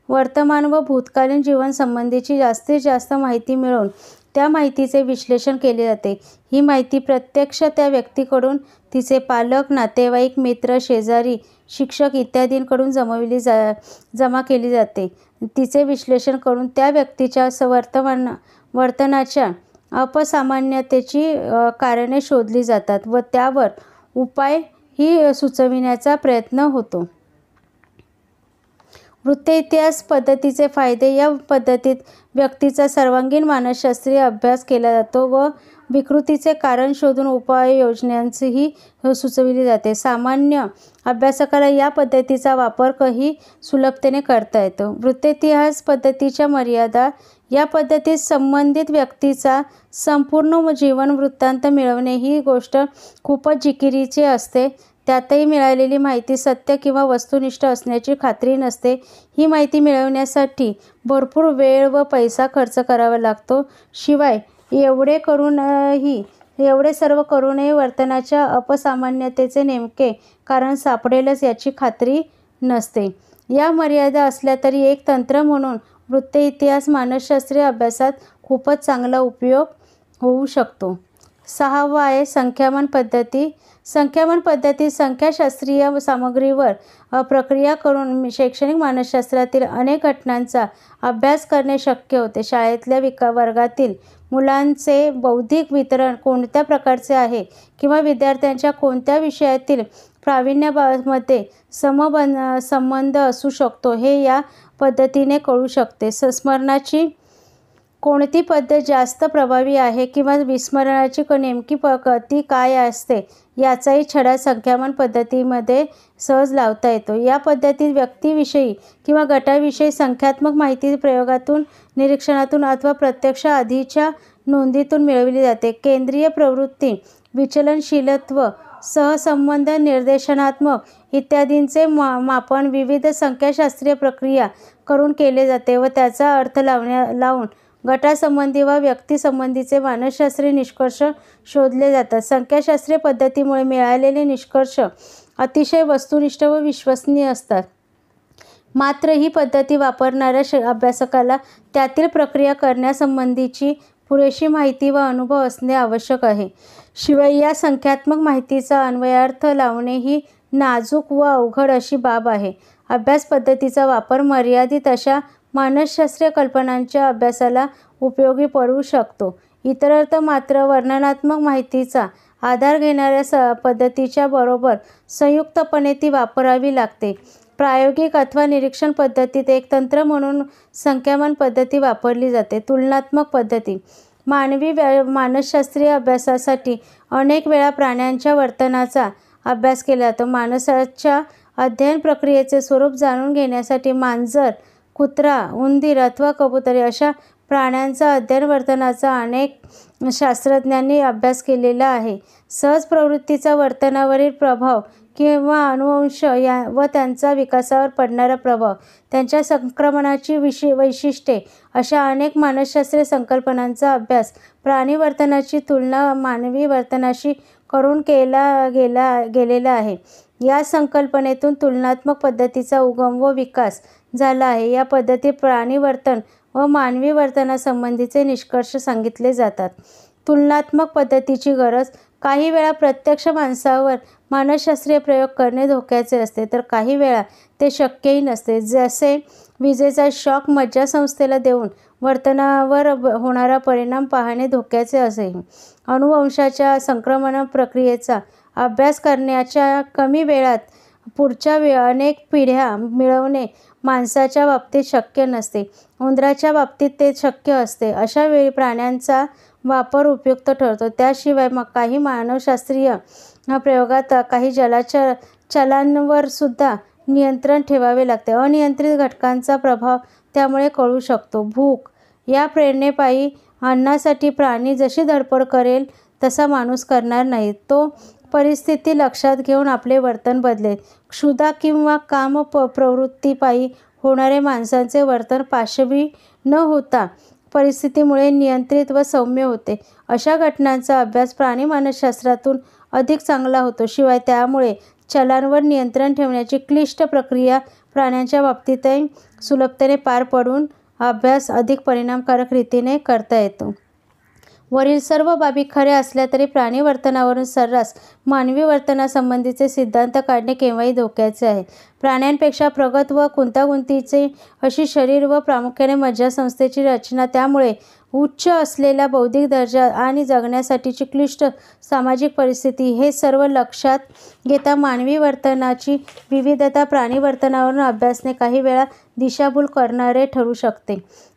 वर्तमान व भूतकालीन जीवनसंबंधीची जास्तीत जास्त माहिती मिळवून त्या माहितीचे विश्लेषण केले जाते. ही माहिती प्रत्यक्ष त्या व्यक्तीकडून, तिचे पालक, नातेवाईक, मित्र, शेजारी, शिक्षक इत्यादींकडून जमा केली जाते. तिचे विश्लेषण करून त्या व्यक्तीच्या वर्तनाच्या अपसामान्यतेची कारणे शोधली जातात व त्यावर उपाय ही सुचविण्याचा प्रयत्न होतो. वृत्तेतिहास पद्धतीचे फायदे. या पद्धतीत व्यक्तीचा सर्वांगीण मानसशास्त्रीय अभ्यास केला जातो व विकृतीचे कारण शोधून उपाययोजनांचीही सुचविली जाते. सामान्य अभ्यासकाला या पद्धतीचा वापर काही सुलभतेने करता येतो. वृत्तेतिहास पद्धतीच्या मर्यादा. या पद्धतीत संबंधित व्यक्तीचा संपूर्ण जीवनवृत्तांत मिळवणे ही गोष्ट खूपच जिकिरीची असते. त्यातही मिळालेली माहिती सत्य किंवा वस्तुनिष्ठ असण्याची खात्री नसते. ही माहिती मिळवण्यासाठी भरपूर वेळ व पैसा खर्च करावा लागतो. शिवाय एवढे सर्व करूनही वर्तनाच्या अपसामान्यतेचे नेमके कारण सापडेलच याची खात्री नसते. या मर्यादा असल्या तरी एक तंत्र म्हणून वृत्ते इतिहास मानसशास्त्रीय अभ्यासात खूपच चांगला उपयोग होऊ शकतो. 6वा आहे संख्यामान पद्धती. संख्यामान पद्धती संख्याशास्त्रीय सामग्रीवर प्रक्रिया करून शैक्षणिक मानसशास्त्रातील अनेक घटनांचा अभ्यास करणे शक्य होते. शाळेतल्या वर्गातील मुलांचे बौद्धिक वितरण कोणत्या प्रकारचे आहे किंवा विद्यार्थ्यांच्या कोणत्या विषयातील प्रावीण्यामध्ये संबंध असू शकतो हे या पद्धतीने कळू शकते. स्मरणाची कोणती पद्धत जास्त प्रभावी आहे किंवा विस्मरणाची नेमकी गती काय असते याचाही छडा संख्यामान पद्धतीमध्ये सहज लावता येतो. या पद्धतीत व्यक्तीविषयी किंवा गटाविषयी संख्यात्मक माहिती प्रयोगातून, निरीक्षणातून अथवा प्रत्यक्ष आधीच्या नोंदीतून मिळवली जाते. केंद्रीय प्रवृत्ती, विचलनशीलत्व, सहसंबंध, निर्देशनात्मक इत्यादींचे मापन विविध संख्याशास्त्रीय प्रक्रिया करून केले जाते व त्याचा अर्थ लावून गटासंबंधी व व्यक्तीसंबंधीचे मानसशास्त्रीय निष्कर्ष शोधले जातात. संख्याशास्त्रीय पद्धतीमुळे मिळालेले निष्कर्ष अतिशय वस्तुनिष्ठ व विश्वसनीय असतात. मात्र ही पद्धती वापरणाऱ्या अभ्यासकाला त्यातील प्रक्रिया करण्यासंबंधीची पुरेशी माहिती व अनुभव असणे आवश्यक आहे. शिवाय या संख्यात्मक माहितीचा अन्वयार्थ लावणे ही नाजूक व अवघड अशी बाब आहे. अभ्यास पद्धतीचा वापर मर्यादित अशा मानसशास्त्रीय कल्पनांच्या अभ्यासाला उपयोगी पडू शकतो. इतरत्र मात्र वर्णनात्मक माहितीचा आधार घेणाऱ्या पद्धतीच्या बरोबर संयुक्तपणे ती वापरावी लागते. प्रायोगिक अथवा निरीक्षण पद्धतीत एक तंत्र म्हणून संख्यामान पद्धती वापरली जाते. तुलनात्मक पद्धती. मानवी मानसशास्त्रीय अभ्यासासाठी अनेक वेळा प्राण्यांच्या वर्तनाचा अभ्यास केला जातो. माणसाच्या अध्ययन प्रक्रियेचे स्वरूप जाणून घेण्यासाठी मांजर, कुत्रा, उंदीर अथवा कबुतरे अशा प्राण्यांचा अध्ययन वर्तनाचा अनेक शास्त्रज्ञांनी अभ्यास केलेला आहे. सहज प्रवृत्तीचा वर्तनावरील प्रभाव किंवा अनुवंश व त्यांचा विकासावर पडणारा प्रभाव, त्यांच्या संक्रमणाची वैशिष्ट्ये अशा अनेक मानसशास्त्रीय संकल्पनांचा अभ्यास प्राणी वर्तनाची तुलना मानवी वर्तनाशी करून केला गेलेला आहे. या संकल्पनेतून तुलनात्मक पद्धतीचा उगम व विकास झाला आहे. या पद्धतीत प्राणी वर्तन व मानवी वर्तनासंबंधीचे निष्कर्ष सांगितले जातात. तुलनात्मक पद्धतीची गरज. काही वेळा प्रत्यक्ष माणसावर मानसशास्त्रीय प्रयोग करणे धोक्याचे असते, तर काही वेळा ते शक्यही नसते. जसे विजेचा शॉक मज्जासंस्थेला देऊन वर्तनावर होणारा परिणाम पाहणे धोक्याचे असेल. अनुवंशाच्या संक्रमण प्रक्रियेचा अभ्यास करण्याच्या कमी वेळात पुढच्या अनेक पिढ्या मिळवणे माणसाच्या बाबतीत शक्य नसते. उंदराच्या बाबतीत ते शक्य असते. अशा वेळी प्राण्यांचा वापर उपयुक्त ठरतो. त्याशिवाय काही मानवशास्त्रीय प्रयोगात काही चलांवर सुद्धा नियंत्रण ठेवावे लागते. अनियंत्रित घटकांचा प्रभाव त्यामुळे कळू शकतो. भूक. या प्रेरणेपायी अन्नासाठी प्राणी जशी धडपड करेल तसा माणूस करणार नाही. तो परिस्थिती लक्षात घेऊन आपले वर्तन बदलेल. क्षुधा किंवा काम प्रवृत्तीपायी होणारे माणसाचे वर्तन पाशवी न होता परिस्थितीमुळे नियंत्रित व सौम्य होते. अशा घटनांचा अभ्यास प्राणी मानसशास्त्रातून अधिक चांगला होतो. शिवाय त्यामुळे चलांवर नियंत्रण ठेवण्याची क्लिष्ट प्रक्रिया प्राण्यांच्या बाबतीतही सुलभतेने पार पडून अभ्यास अधिक परिणामकारक रीतीने करता येतो. वरील सर्व बाबी खऱ्या असल्या तरी प्राणी वर्तनावरून सर्रास मानवी वर्तनासंबंधीचे सिद्धांत काढणे केव्हाही धोक्याचे आहे. प्राण्यांपेक्षा प्रगत व गुंतागुंतीची अशी शरीर व प्रामुख्याने मज्जासंस्थेची रचना, त्यामुळे उच्च असलेला बौद्धिक दर्जा आणि जगण्यासाठीची क्लिष्ट सामाजिक परिस्थिती हे सर्व लक्षात घेता मानवी वर्तनाची विविधता प्राणी वर्तनावरून अभ्यासने काही वेळा दिशाभूल करणारे ठरू शकते.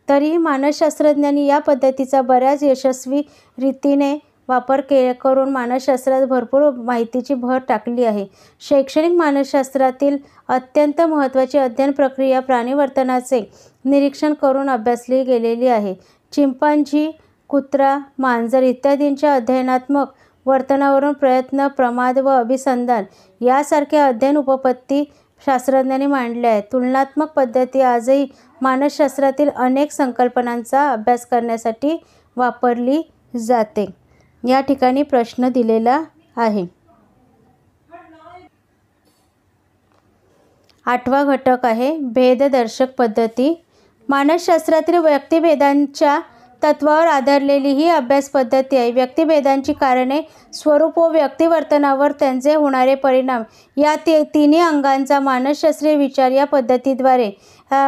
तरीही मानसशास्त्रज्ञांनी या पद्धतीचा बऱ्याच यशस्वी रीतीने वापर करून मानसशास्त्रात भरपूर माहितीची भर टाकली आहे. शैक्षणिक मानसशास्त्रातील अत्यंत महत्त्वाची अध्ययन प्रक्रिया प्राणीवर्तनाचे निरीक्षण करून अभ्यासली गेलेली आहे. चिंपांझी, कुत्रा, मांजर इत्यादींच्या अध्ययनात्मक वर्तनावरून प्रयत्न, प्रमाद व अभिसंधान यासारख्या अध्ययन उपपत्ती शास्त्रज्ञांनी मांडल्या आहेत. तुलनात्मक पद्धती आजही मानसशास्त्रातील अनेक संकल्पनांचा अभ्यास करण्यासाठी वापरली जाते. या ठिकाणी प्रश्न दिलेला आहे. 8वा घटक आहे भेददर्शक पद्धती. मानसशास्त्रातील व्यक्तिभेदांच्या तत्वावर आधारलेली ही अभ्यास पद्धती आहे. व्यक्तिभेदांची कारणे, स्वरूप व व्यक्तिवर्तनावर त्यांचे होणारे परिणाम या तिन्ही अंगांचा मानसशास्त्रीय विचार या पद्धतीद्वारे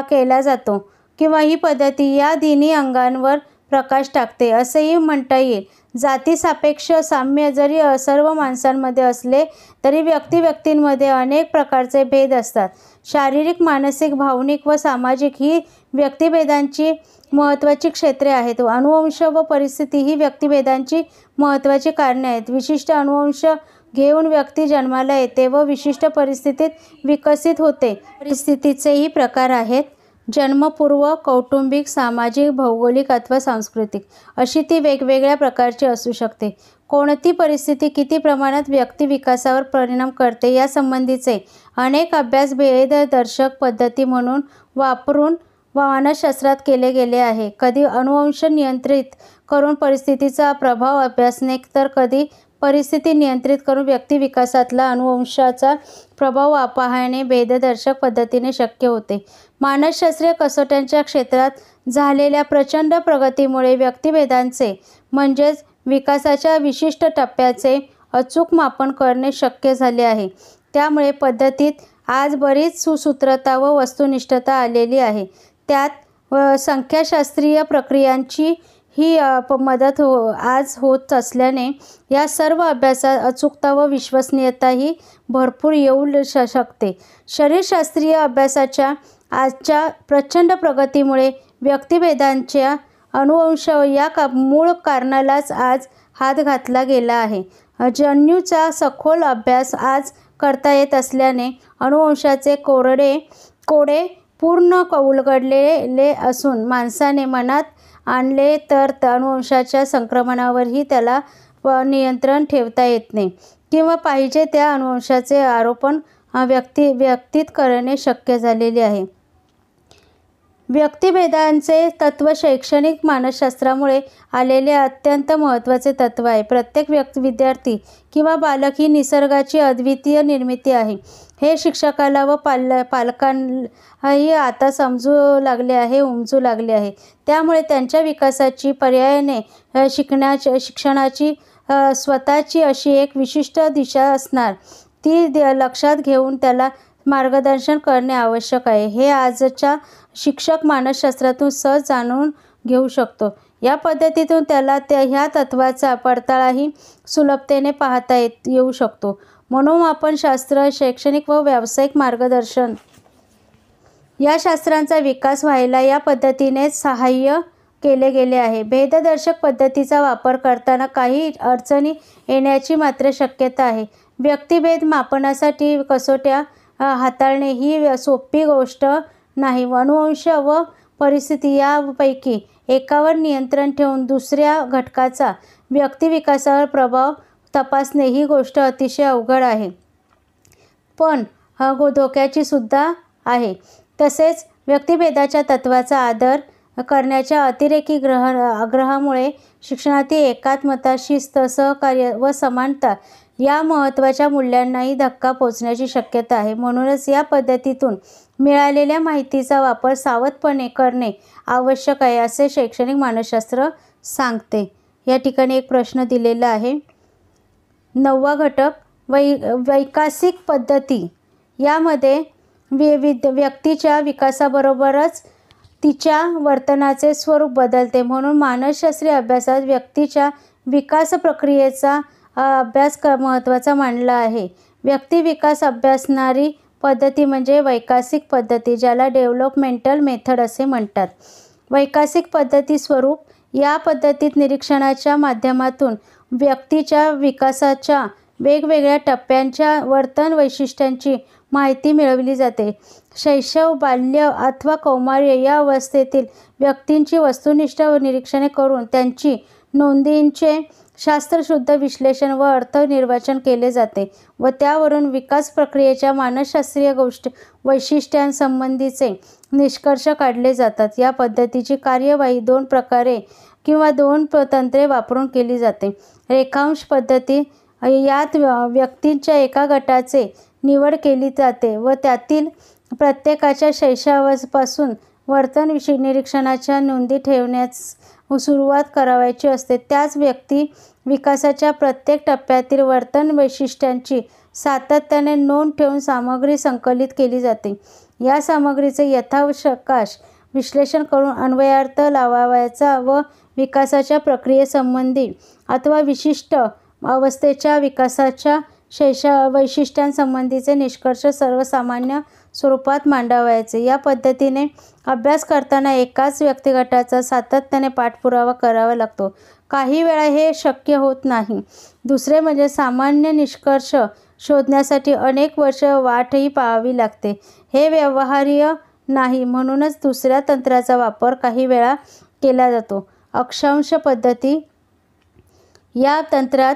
केला जातो किंवा ही पद्धती या तिन्ही अंगांवर प्रकाश टाकते असेही म्हणता येईल. जातीसापेक्ष साम्य जरी सर्व माणसांमध्ये असले तरी व्यक्तींमध्ये अनेक प्रकारचे भेद असतात. शारीरिक, मानसिक, भावनिक व सामाजिक ही व्यक्तिभेदांची महत्त्वाची क्षेत्रे आहेत. अनुवंश व परिस्थिती ही व्यक्तिभेदांची महत्त्वाची कारणे आहेत. विशिष्ट अनुवंश घेऊन व्यक्ती जन्माला येते व विशिष्ट परिस्थितीत विकसित होते. परिस्थितीचेही प्रकार आहेत. जन्मपूर्व, कौटुंबिक, सामाजिक, भौगोलिक अथवा सांस्कृतिक अशी ती वेगवेगळ्या प्रकारची असू शकते. कोणती परिस्थिती किती प्रमाणात व्यक्ती विकासावर परिणाम करते यासंबंधीचे अनेक अभ्यास भेददर्शक पद्धती म्हणून वापरून मानसशास्त्रात केले गेले आहे. कधी अनुवंश नियंत्रित करून परिस्थितीचा प्रभाव अभ्यासणे, तर कधी परिस्थिती नियंत्रित करून व्यक्ती विकासातला अनुवंशाचा प्रभाव पाहणे भेददर्शक पद्धतीने शक्य होते. मानसशास्त्रीय कसोट्यांच्या क्षेत्रात झालेल्या प्रचंड प्रगतीमुळे व्यक्तिभेदांचे म्हणजेच विकासाच्या विशिष्ट टप्प्याचे अचूक मापन करणे शक्य झाले आहे. त्यामुळे पद्धतीत आज बरीच सुसूत्रता व वस्तुनिष्ठता आलेली आहे. त्यात संख्याशास्त्रीय प्रक्रियांची ही मदत आज होत असल्याने या सर्व अभ्यासात अचूकता व विश्वसनीयताही भरपूर येऊ शकते. शरीरशास्त्रीय अभ्यासाच्या आजच्या प्रचंड प्रगतीमुळे व्यक्तिभेदांच्या अनुवंश या मूळ कारणालाच आज हात घातला गेला आहे. जन्यूचा सखोल अभ्यास आज करता येत असल्याने अनुवंशाचे कोडे पूर्ण उलगडलेले असून माणसाने मनात आणले तर अनुवंशाच्या संक्रमणावरही त्याला नियंत्रण ठेवता येत नाही किंवा पाहिजे त्या अनुवंशाचे आरोपण व्यक्तीत करणे शक्य झालेले आहे. व्यक्तिभेदांचे तत्त्व शैक्षणिक मानसशास्त्रामुळे आलेले अत्यंत महत्त्वाचे तत्त्व आहे. प्रत्येक विद्यार्थी किंवा बालक ही निसर्गाची अद्वितीय निर्मिती आहे. हे शिक्षकाला व पालकांनाही आता उमजू लागले आहे. त्यामुळे त्यांच्या विकासाची पर्यायाने शिक्षणाची स्वतःची अशी एक विशिष्ट दिशा असणार, ती लक्षात घेऊन त्याला मार्गदर्शन करणे आवश्यक आहे. हे आजच्या शिक्षक मानसशास्त्रातून सहज जाणून घेऊ शकतो. या पद्धतीतून त्याला ह्या तत्त्वाचा पडताळाही सुलभतेने पाहता येऊ शकतो. मनोमापनशास्त्र, शैक्षणिक व व्यावसायिक मार्गदर्शन या शास्त्रांचा विकास व्हायला या पद्धतीनेच सहाय्य केले गेले आहे. भेददर्शक पद्धतीचा वापर करताना काही अडचणी येण्याची मात्र शक्यता आहे. व्यक्तिभेद मापनासाठी कसोट्या हाताळणे ही सोपी गोष्ट नाही. अनुवंश व परिस्थिती यापैकी एकावर नियंत्रण ठेवून दुसऱ्या घटकाचा व्यक्तिविकासावर प्रभाव तपासणे ही गोष्ट अतिशय अवघड आहे, पण धोक्याची सुद्धा आहे. तसेच व्यक्तिभेदाच्या तत्त्वाचा आदर करण्याच्या अतिरेकी आग्रहामुळे शिक्षणातील एकात्मता, शिस्त, सहकार्य व समानता या महत्त्वाच्या मूल्यांनाही धक्का पोचण्याची शक्यता आहे. म्हणूनच या पद्धतीतून मिळालेल्या माहितीचा वापर सावधपणे करणे आवश्यक आहे, असे शैक्षणिक मानसशास्त्र सांगते. या ठिकाणी एक प्रश्न दिलेला आहे. 9वा घटक वैकासिक पद्धती. यामध्ये व्यक्तीच्या विकासाबरोबरच तिच्या वर्तनाचे स्वरूप बदलते. म्हणून मानसशास्त्रीय अभ्यासात व्यक्तीच्या विकास प्रक्रियेचा अभ्यास महत्त्वाचा मानला आहे. व्यक्तिविकास अभ्यासणारी पद्धती म्हणजे वैकासिक पद्धती, ज्याला डेव्हलपमेंटल मेथड असे म्हणतात. वैकासिक पद्धती स्वरूप. या पद्धतीत निरीक्षणाच्या माध्यमातून व्यक्तीच्या विकासाच्या वेगवेगळ्या टप्प्यांच्या वर्तन वैशिष्ट्यांची माहिती मिळवली जाते. शैशव, बाल्य अथवा कौमार्य या अवस्थेतील व्यक्तींची वस्तुनिष्ठ निरीक्षणे करून त्यांची नोंदींचे शास्त्रशुद्ध विश्लेषण व अर्थनिर्वाचन केले जाते व त्यावरून विकास प्रक्रियेच्या मानसशास्त्रीय वैशिष्ट्यांसंबंधीचे निष्कर्ष काढले जातात. या पद्धतीची कार्यवाही 2 प्रकारे किंवा 2 तंत्रे वापरून केली जाते. रेखांश पद्धती. यात व्यक्तींच्या एका गटाचे निवड केली जाते व त्यातील प्रत्येकाच्या शैशवापासून वर्तन निरीक्षणाच्या नोंदी ठेवण्यास सुरुवात करावयाची असते. त्याच व्यक्ती विकासाच्या प्रत्येक टप्प्यातील वर्तन वैशिष्ट्यांची सातत्याने नोंद ठेवून सामग्री संकलित केली जाते. या सामग्रीचे यथावकाश विश्लेषण करून अन्वयार्थ लावायचा व विकासाच्या प्रक्रियेसंबंधी अथवा विशिष्ट अवस्थेच्या विकासाच्या वैशिष्ट्यांसंबंधीचे निष्कर्ष सर्वसामान्य स्वरूपात मांडावयाचे. या पद्धतीने अभ्यास करताना एकाच व्यक्तिगटाचा सातत्याने पाठपुरावा करावा लागतो. काही वेळा हे शक्य होत नाही. दुसरे म्हणजे सामान्य निष्कर्ष शोधण्यासाठी अनेक वर्ष वाटही पाहावी लागते. हे व्यवहार्य नाही. म्हणूनच दुसऱ्या तंत्राचा वापर काही वेळा केला जातो. अक्षांश पद्धती. या तंत्रात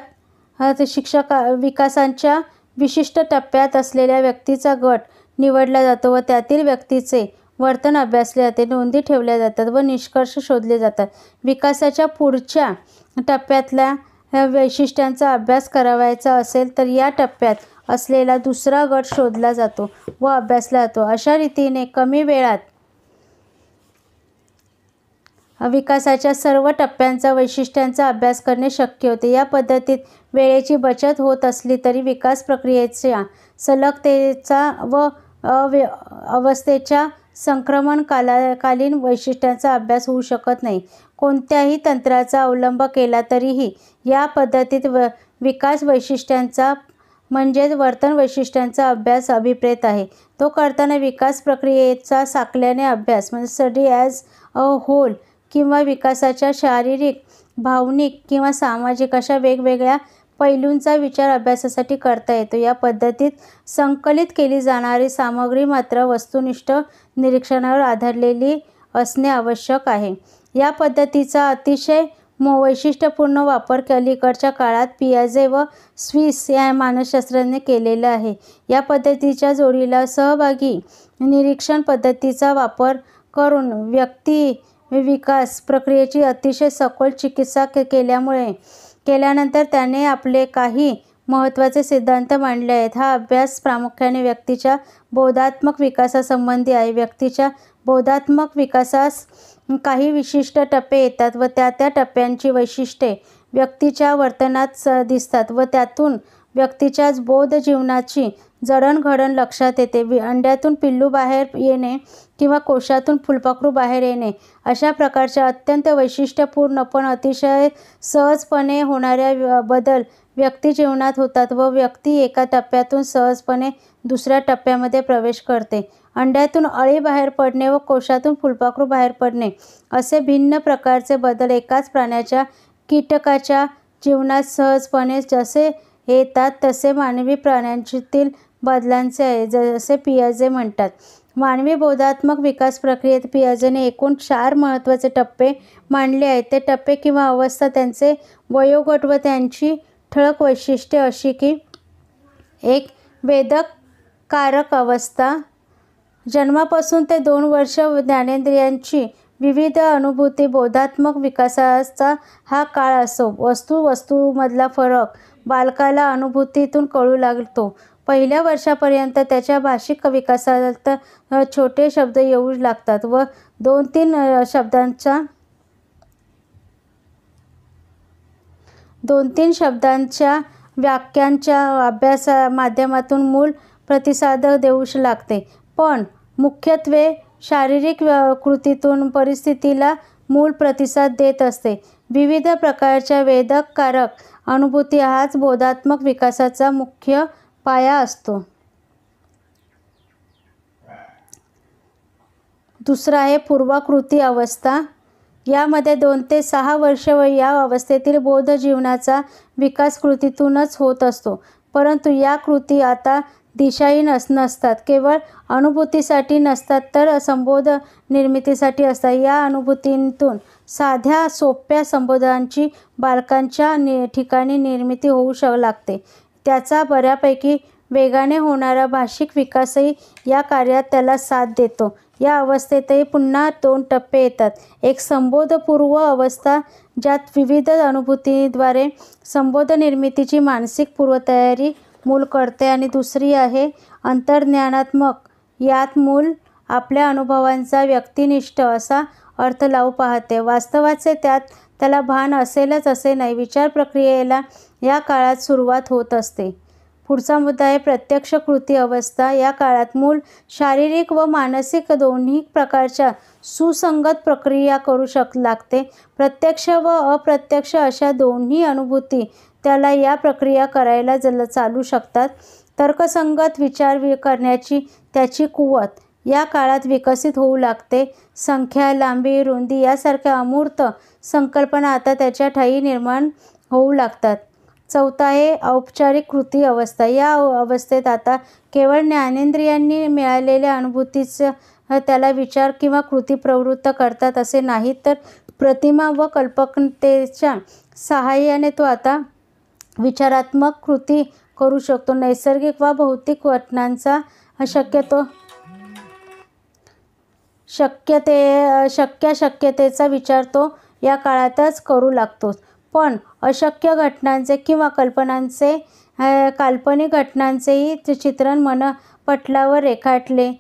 विकासाच्या विशिष्ट टप्प्यात असलेल्या व्यक्तीचा गट निवडला जातो व त्यातील व्यक्तीचे वर्तन अभ्यासले जाते, नोंदी ठेवल्या जातात व निष्कर्ष शोधले जातात. विकासाच्या पुढच्या टप्प्यातल्या वैशिष्ट्यांचा अभ्यास करावयाचा असेल तर या टप्प्यात असलेला दुसरा गट शोधला जातो व अभ्यासला जातो. अशा रीतीने कमी वेळात विकासाच्या सर्व टप्प्यांचा वैशिष्ट्यांचा अभ्यास करणे शक्य होते. या पद्धतीत वेळेची बचत होत असली तरी विकास प्रक्रियेच्या सलगतेचा व अवस्थेच्या संक्रमणकालीन वैशिष्ट्यांचा अभ्यास होऊ शकत नाही. कोणत्याही तंत्राचा अवलंब केला तरीही या पद्धतीत विकास वैशिष्ट्यांचा म्हणजेच वर्तन वैशिष्ट्यांचा अभ्यास अभिप्रेत आहे. तो करताना विकास प्रक्रियेचा साकल्याने अभ्यास म्हणजे स्टडी ॲज अ होल किंवा विकासाच्या शारीरिक, भावनिक किंवा सामाजिक अशा वेगवेगळ्या पैलूंचा विचार अभ्यासासाठी करता येतो. या पद्धतीत संकलित केली जाणारी सामग्री मात्र वस्तुनिष्ठ निरीक्षणावर आधारलेली असणे आवश्यक आहे. या पद्धतीचा अतिशय वैशिष्ट्यपूर्ण वापर अलीकडच्या काळात पियाजे व स्विस या मानसशास्त्रज्ञांनी केलेला आहे. या पद्धतीच्या जोडीला सहभागी निरीक्षण पद्धतीचा वापर करून व्यक्ती विकास प्रक्रियेची अतिशय सखोल चिकित्सा केल्यानंतर त्याने आपले काही महत्त्वाचे सिद्धांत मांडले आहेत. हा अभ्यास प्रामुख्याने व्यक्तीच्या बोधात्मक विकासासंबंधी आहे. व्यक्तीच्या बोधात्मक विकासास काही विशिष्ट टप्पे येतात व त्या टप्प्यांची वैशिष्ट्ये व्यक्तीच्या वर्तनात दिसतात व त्यातून व्यक्तीच्या बोध जीवनाची जडणघडण लक्षात येते. अंड्यातून पिल्लू बाहेर येणे किंवा कोशातून फुलपाखरू बाहेर येणे अशा प्रकारच्या अत्यंत वैशिष्ट्यपूर्ण पण अतिशय सहजपणे होणाऱ्या बदल व्यक्ती जीवनात होतात व व्यक्ती एका टप्प्यातून सहजपणे दुसऱ्या टप्प्यामध्ये प्रवेश करते. अंड्यातून अळी बाहेर पडणे व कोशातून फुलपाखरू बाहेर पडणे असे भिन्न प्रकारचे बदल एकाच प्राण्याच्या कीटकाच्या जीवनात सहजपणे जसे येतात तसे मानवी प्राण्यांतील बदलांचे आहे, जसे पियाजे म्हणतात. मानवी बोधात्मक विकास प्रक्रियेत पियाजेने एकूण 4 महत्त्वाचे टप्पे मांडले आहेत. ते टप्पे किंवा अवस्था त्यांचे वयोगट व त्यांची ठळक वैशिष्ट्ये अशी की 1. वेदक कारक अवस्था. जन्मापासून ते 2 वर्ष ज्ञानेंद्रियांची विविध अनुभूती बोधात्मक विकासाचा हा काळ असो. वस्तूमधला फरक बालकाला अनुभूतीतून कळू लागतो. पहिल्या वर्षापर्यंत त्याच्या भाषिक विकासात छोटे शब्द येऊ लागतात व 2-3 शब्दांच्या वाक्यांच्या अभ्यास माध्यमातून मूल प्रतिसाद देऊ लागते. पण मुख्यत्वे शारीरिक कृतीतून परिस्थितीला मूल प्रतिसाद देत असते. विविध प्रकारच्या वेदककारक अनुभूती हाच बोधात्मक विकासाचा मुख्य पाया असतो. दुसरा आहे पूर्वाकृती अवस्था. यामध्ये 2 ते 6 वर्ष व या अवस्थेतील बोध जीवनाचा विकास कृतीतूनच होत असतो. परंतु या कृती आता दिशाहीन नसतात, केवळ अनुभूतीसाठी नसतात तर संबोध निर्मितीसाठी असतात. या अनुभूतींतून साध्या सोप्या संबोधांची बालकांच्या ठिकाणी निर्मिती होऊ लागते. त्याचा बऱ्यापैकी वेगाने होणारा भाषिक विकासही या कार्यात त्याला साथ देतो. या अवस्थेतही पुन्हा 2 टप्पे येतात. एक संबोधपूर्व अवस्था ज्यात विविध अनुभूतींद्वारे संबोध निर्मितीची मानसिक पूर्वतयारी मूल करते आणि दुसरी आहे अंतर्ज्ञानात्मक. यात मूल आपल्या अनुभवांचा व्यक्तिनिष्ठ असा अर्थ लावू पाहते. वास्तवाचे त्यात त्याला भान असेलच असे नाही. विचार प्रक्रियेला या काळात सुरुवात होत असते. पुढचा मुद्दा आहे प्रत्यक्ष कृती अवस्था. या काळात मूल शारीरिक व मानसिक दोन्ही प्रकारच्या सुसंगत प्रक्रिया करू लागते. प्रत्यक्ष व अप्रत्यक्ष अशा दोन्ही अनुभूती त्याला या प्रक्रिया करायला चालू शकतात. तर्कसंगत विचार करण्याची त्याची कुवत या काळात विकसित होऊ लागते. संख्या, लांबी, रुंदी यासारख्या अमूर्त संकल्पना आता त्याच्या ठायी निर्माण होऊ लागतात. चौथा आहे औपचारिक कृती अवस्था. या अवस्थेत आता केवळ ज्ञानेंद्रियांनी मिळालेल्या अनुभूतीच त्याला विचार किंवा कृती प्रवृत्त करतात असे नाही, तर प्रतिमा व कल्पकतेच्या सहाय्याने तो आता विचारात्मक कृती करू शकतो. नैसर्गिक व भौतिक घटनांचा शक्यतेचा विचार तो या काळातच करू लागतो. पण अशक्य घटनांचे किंवा काल्पनिक घटनांचेही चित्रण मनपटलावर रेखाटले.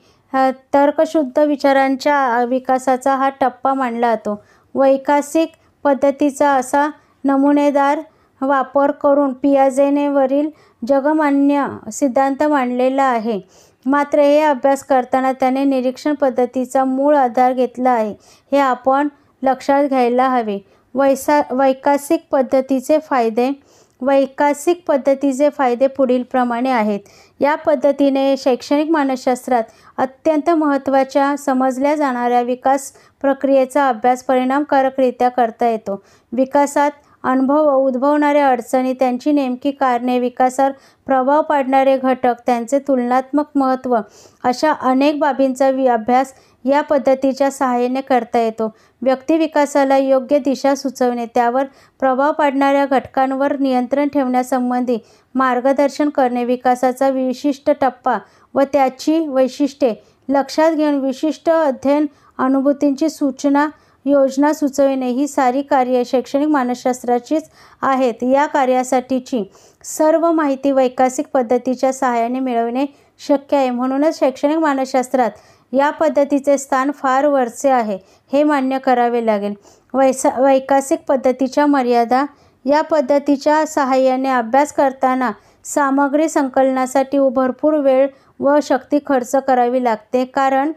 तर्कशुद्ध विचारांच्या विकासाचा हा टप्पा मानला जातो. वैकासिक पद्धतीचा असा नमुनेदार वापर करून पियाजेने वरील जगमान्य सिद्धांत मांडलेला आहे. मात्र हे अभ्यास करताना त्याने निरीक्षण पद्धतीचा मूळ आधार घेतला आहे, हे आपण लक्षात घ्यायला हवे. वैकासिक पद्धतीचे फायदे पुढीलप्रमाणे आहेत. या पद्धतीने शैक्षणिक मानसशास्त्रात अत्यंत महत्त्वाच्या समजल्या जाणाऱ्या विकास प्रक्रियेचा अभ्यास परिणामकारकरित्या करता येतो. विकासात उद्भवणाऱ्या अडचणी, त्यांची नेमकी कारणे, विकासावर प्रभाव पाडणारे घटक, त्यांचे तुलनात्मक महत्त्व अशा अनेक बाबींचा अभ्यास या पद्धतीच्या सहाय्याने करता येतो. व्यक्तिविकासाला योग्य दिशा सुचवणे, त्यावर प्रभाव पाडणाऱ्या घटकांवर नियंत्रण ठेवण्यासंबंधी मार्गदर्शन करणे, विकासाचा विशिष्ट टप्पा व त्याची वैशिष्ट्ये लक्षात घेऊन विशिष्ट अध्ययन अनुभूतींची योजना सुचविणे ही सारी कार्ये शैक्षणिक मानसशास्त्राचीच आहेत. या कार्यासाठीची सर्व माहिती वैकसिक पद्धतीच्या सहाय्याने मिळवणे शक्य आहे. म्हणूनच शैक्षणिक मानसशास्त्रात या पद्धतीचे स्थान फार वरचे आहे हे मान्य करावे लागेल. वैकसिक पद्धतीच्या मर्यादा. या पद्धतीच्या सहाय्याने अभ्यास करताना सामग्री संकलनासाठी भरपूर वेळ व शक्ती खर्च करावी लागते, कारण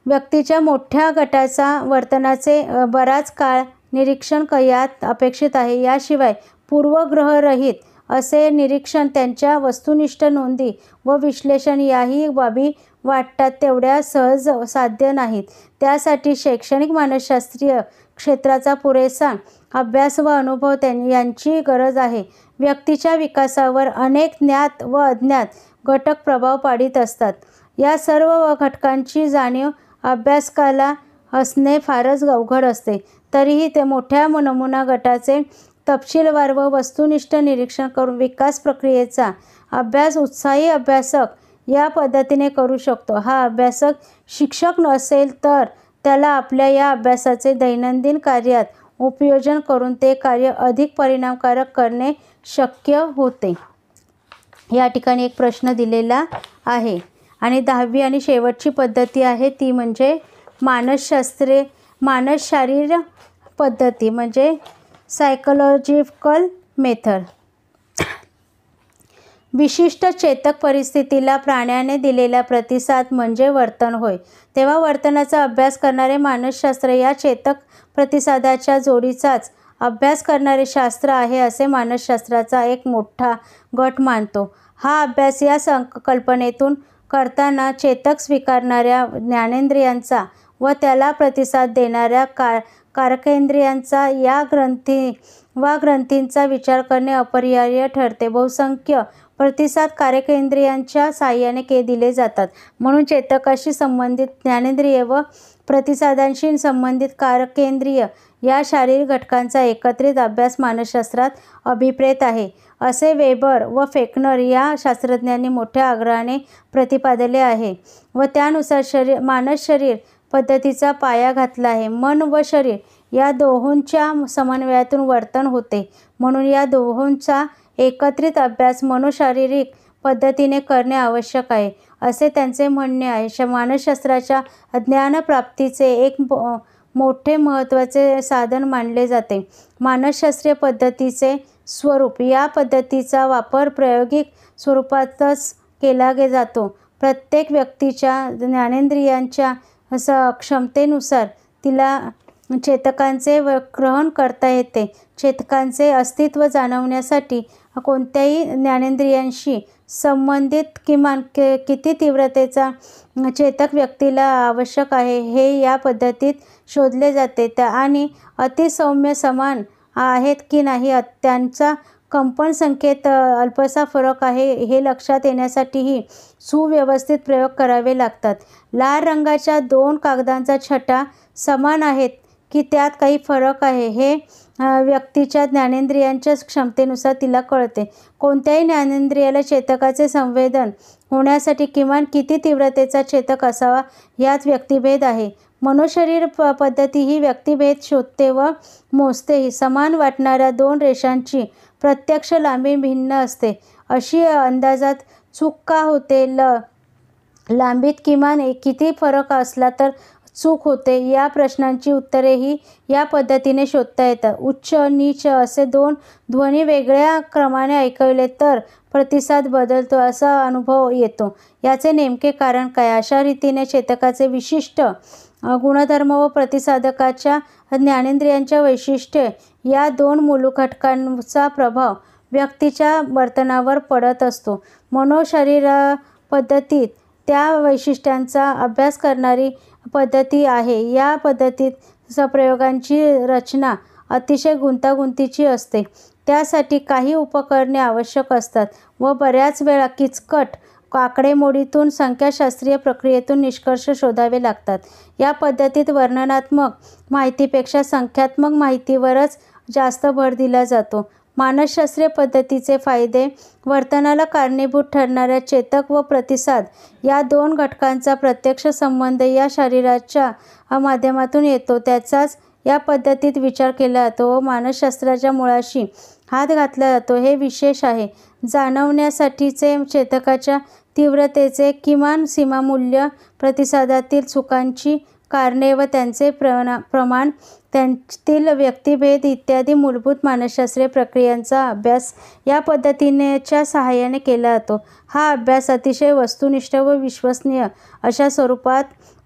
व्यक्तीच्या मोठ्या गटाचा वर्तनाचे बराच काळ निरीक्षण यात अपेक्षित आहे. याशिवाय पूर्वग्रहरहित असे निरीक्षण, त्यांच्या वस्तुनिष्ठ नोंदी व विश्लेषण याही बाबी वाटतात तेवढ्या सहज साध्य नाहीत. त्यासाठी शैक्षणिक मानसशास्त्रीय क्षेत्राचा पुरेसा अभ्यास व अनुभव यांची गरज आहे. व्यक्तीच्या विकासावर अनेक ज्ञात व अज्ञात घटक प्रभाव पाडीत असतात. या सर्व घटकांची जाणीव अभ्यासकाला असणे फारच अवघड असते. तरीही ते मोठ्या नमुना गटाचे तपशीलवार व वस्तुनिष्ठ निरीक्षण करून विकास प्रक्रियेचा अभ्यास उत्साही अभ्यासक या पद्धतीने करू शकतो. हा अभ्यासक शिक्षक नसेल तर त्याला आपल्या या अभ्यासाचे दैनंदिन कार्यात उपयोजन करून ते कार्य अधिक परिणामकारक करणे शक्य होते. या ठिकाणी एक प्रश्न दिलेला आहे आणि 10वी आणि शेवटची पद्धती आहे ती म्हणजे मानसशारीर पद्धती म्हणजे सायकोलॉजिकल मेथड. विशिष्ट चेतक परिस्थितीला प्राण्याने दिलेला प्रतिसाद म्हणजे वर्तन होय. तेव्हा वर्तनाचा अभ्यास करणारे मानसशास्त्र या चेतक प्रतिसादाच्या जोडीचाच अभ्यास करणारे शास्त्र आहे असे मानसशास्त्राचा एक मोठा गट मानतो. हा अभ्यास या संकल्पनेतून करताना चेतक स्वीकारणाऱ्या ज्ञानेंद्रियांचा व त्याला प्रतिसाद देणाऱ्या कारकेंद्रियांचा या ग्रंथींचा विचार करणे अपरिहार्य ठरते. बहुसंख्य प्रतिसाद कारकेंद्रियांच्या साहाय्याने दिले जातात. म्हणून चेतकाशी संबंधित ज्ञानेंद्रिय व प्रतिसादांशी संबंधित कारकेंद्रिय या शारीरिक घटकांचा एकत्रित अभ्यास मानसशास्त्रात अभिप्रेत आहे असे वेबर व फेक्नर या शास्त्रज्ञांनी मोठ्या आग्रहाने प्रतिपादले आहे व त्यानुसार मानसशरीर पद्धतीचा पाया घातला आहे. मन व शरीर या दोहोंच्या समन्वयातून वर्तन होते. म्हणून या दोहोंचा एकत्रित अभ्यास मनोशारीरिक पद्धतीने करणे आवश्यक आहे असे त्यांचे म्हणणे आहे. मानसशास्त्राच्या ज्ञानप्राप्तीचे एक मोठे महत्त्वाचे साधन मानले जाते. मानसशास्त्रीय पद्धतीचे स्वरूप. या पद्धतीचा वापर प्रायोगिक स्वरूपातच केला जातो. प्रत्येक व्यक्तीच्या ज्ञानेंद्रियांच्या क्षमतेनुसार तिला चेतकांचे ग्रहण करता येते. चेतकांचे अस्तित्व जाणवण्यासाठी कोणत्याही ज्ञानेंद्रियांशी संबंधित किमान किती तीव्रतेचा चेतक व्यक्तीला आवश्यक आहे हे या पद्धतीत शोधले जाते आणि अतिसौम्य समान आहेत की नाही, त्यांचा कंपन संख्येत अल्पसा फरक आहे हे लक्षात येण्यासाठीही सुव्यवस्थित प्रयोग करावे लागतात. लाल रंगाच्या 2 कागदांचा छटा समान आहेत की त्यात काही फरक आहे हे व्यक्तीच्या ज्ञानेंद्रियांच्या क्षमतेनुसार तिला कळते. कोणत्याही ज्ञानेंद्रियाला चेतकाचे संवेदन होण्यासाठी किमान किती तीव्रतेचा चेतक असावा यात व्यक्तिभेद आहे. मनोशरीर पद्धती ही व्यक्तिभेद शोधते व मोजतेही. समान वाटणाऱ्या 2 रेषांची प्रत्यक्ष लांबी भिन्न असते. अशी अंदाजात चूक का होते? लांबीत किमान किती फरक असला तर चूक होते? या प्रश्नांची उत्तरेही या पद्धतीने शोधता येतात. उच्च नीच असे 2 ध्वनी वेगळ्या क्रमाने ऐकवले तर प्रतिसाद बदलतो असा अनुभव येतो. याचे नेमके कारण काय? अशा रीतीने चेतकाचे विशिष्ट गुणधर्म व प्रतिसादकाच्या ज्ञानेंद्रियांच्या वैशिष्ट्ये या 2 मूलभूत घटकांचा प्रभाव व्यक्तीच्या वर्तनावर पडत असतो. मनोशरीर पद्धतीत त्या वैशिष्ट्यांचा अभ्यास करणारी पद्धती आहे. या पद्धतीत प्रयोगांची रचना अतिशय गुंतागुंतीची असते. त्यासाठी काही उपकरणे आवश्यक असतात व बऱ्याच वेळा किचकट आकडेमोडीतून संख्याशास्त्रीय प्रक्रियेतून निष्कर्ष शोधावे लागतात. या पद्धतीत वर्णनात्मक माहितीपेक्षा संख्यात्मक माहितीवरच जास्त भर दिला जातो. मानसशास्त्रीय पद्धतीचे फायदे: वर्तनाला कारणीभूत ठरणाऱ्या चेतक व प्रतिसाद या दोन घटकांचा प्रत्यक्ष संबंध या शरीराच्या माध्यमातून येतो त्याचाच या पद्धतीत विचार केला जातो व मानसशास्त्राच्या मुळाशी हात घातला जातो. हे विशेष आहे. जाणवण्यासाठीचे चेतकाच्या तीव्रतेचे किमान सीमामूल्य, प्रतिसादातील चुकांची कारणे व त्यांचे प्रमाण, त्यांतील व्यक्तिभेद इत्यादी मूलभूत मानसशास्त्रीय प्रक्रियांचा अभ्यास या पद्धतीच्या सहाय्याने केला जातो. हा अभ्यास अतिशय वस्तुनिष्ठ व विश्वसनीय अशा स्वरूपात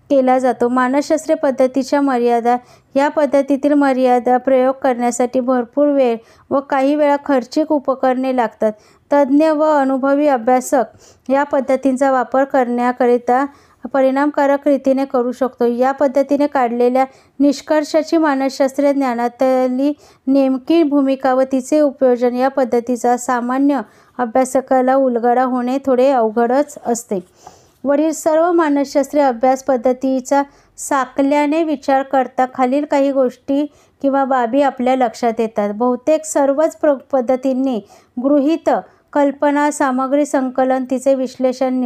केला जातो. मानसशास्त्रीय पद्धतीच्या मर्यादा: या पद्धतीतील मर्यादा प्रयोग करण्यासाठी भरपूर वेळ व काही वेळा खर्चिक उपकरणे लागतात. तज्ज्ञ व अनुभवी अभ्यासक या पद्धतींचा वापर करण्याकरिता परिणामकारक रीतीने करू शकतो. या पद्धतीने काढलेल्या निष्कर्षाची मानसशास्त्रीय ज्ञानातली नेमकी भूमिका व तिचे उपयोजन या पद्धतीचा सामान्य अभ्यासकाला उलगडा होणे थोडे अवघडच असते. वरील सर्व मानसशास्त्रीय अभ्यास पद्धतीचा साकल्याने विचार करता खालील काही गोष्टी किंवा बाबी आपल्या लक्षात येतात. बहुतेक सर्वच पद्धतींनी गृहीत कल्पना, सामग्री संकलन, तिचे विश्लेषण,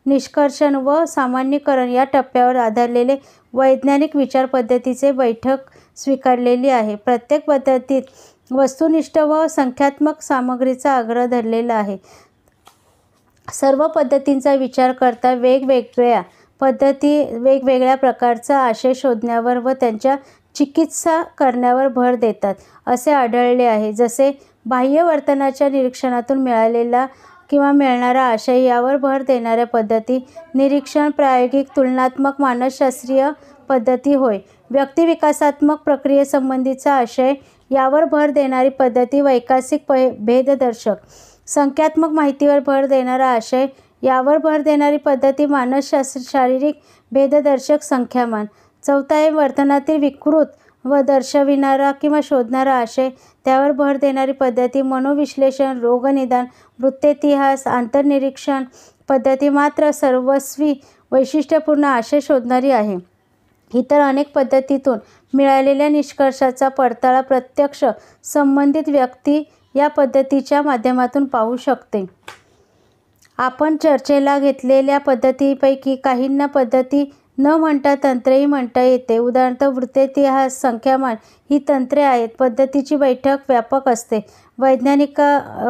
निष्कर्षण व सामान्यीकरण या टप्प्यावर आधारलेले वैज्ञानिक विचार पद्धतीचे बैठक स्वीकारलेली आहे. प्रत्येक पद्धतीत वस्तुनिष्ठ व संख्यात्मक सामग्रीचा आग्रह धरलेला आहे. सर्व पद्धतींचा विचार करता वेगवेगळ्या पद्धती वेगवेगळ्या प्रकारचा आशय शोधण्यावर व त्यांच्या चिकित्सा करण्यावर भर देतात असे आढळले आहे. जसे बाह्य वर्तनाच्या निरीक्षणातून मिळालेला किंवा मिळणारा आशय यावर भर देणाऱ्या पद्धती निरीक्षण, प्रायोगिक, तुलनात्मक मानसशास्त्रीय पद्धती होय. व्यक्तिविकासात्मक प्रक्रियेसंबंधीचा आशय यावर भर देणारी पद्धती वैकासिक भेददर्शक, संख्यात्मक माहितीवर भर देणारा आशय यावर भर देणारी पद्धती शारीरिक भेददर्शक संख्यामान. चौथा आहे वर्तनातील विकृत व दर्शविणारा किंवा शोधणारा आशय त्यावर भर देणारी पद्धती मनोविश्लेषण, रोगनिदान, वृत्तेतिहास, आंतरनिरीक्षण पद्धती मात्र सर्वस्वी वैशिष्ट्यपूर्ण आशय शोधणारी आहे. इतर अनेक पद्धतीतून मिळालेल्या निष्कर्षाचा पडताळा प्रत्यक्ष संबंधित व्यक्ती या पद्धतीच्या माध्यमातून पाहू शकते. आपण चर्चेला घेतलेल्या पद्धतींपैकी काहींना पद्धती न म्हणता तंत्रेही म्हणता येते. उदाहरणार्थ वृत्तेतिहास, संख्यामान ही तंत्रे आहेत. पद्धतीची बैठक व्यापक असते. वैज्ञानिक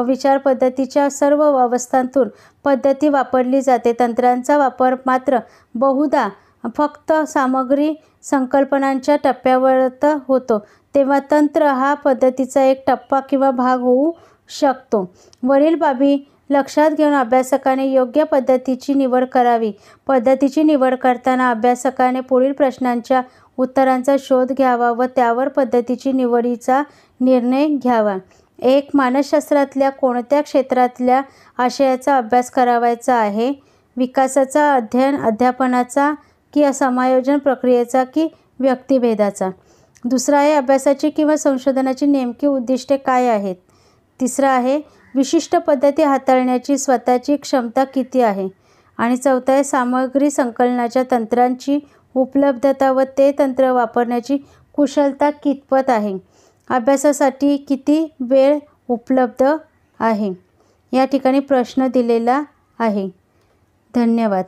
विचार पद्धतीच्या सर्व अवस्थांतून पद्धती वापरली जाते. तंत्रांचा वापर मात्र बहुधा फक्त सामग्री संकल्पनांच्या टप्प्यावर होतो. तेव्हा तंत्र हा पद्धतीचा एक टप्पा किंवा भाग होऊ शकतो. वरील बाबी लक्षात घेऊन अभ्यासकाने योग्य पद्धतीची निवड करावी. पद्धतीची निवड करताना अभ्यासकाने पुढील प्रश्नांच्या उत्तरांचा शोध घ्यावा व त्यावर पद्धतीची निवडीचा निर्णय घ्यावा. 1. मानसशास्त्रातल्या कोणत्या क्षेत्रातल्या आशयाचा अभ्यास करावयाचा आहे? विकासाचा, अध्यापनाचा की समायोजन प्रक्रियेचा की व्यक्तिभेदाचा? दुसरा आहे अभ्यासाची किंवा संशोधनाची नेमकी उद्दिष्टे काय आहेत? तिसरा आहे विशिष्ट पद्धती हाताळण्याची स्वतःची क्षमता किती आहे? आणि चौथा आहे सामग्री संकलनाच्या तंत्रांची उपलब्धता व ते तंत्र वापरण्याची कुशलता कितपत आहे? अभ्यासासाठी किती वेळ उपलब्ध आहे? या ठिकाणी प्रश्न दिलेला आहे. धन्यवाद.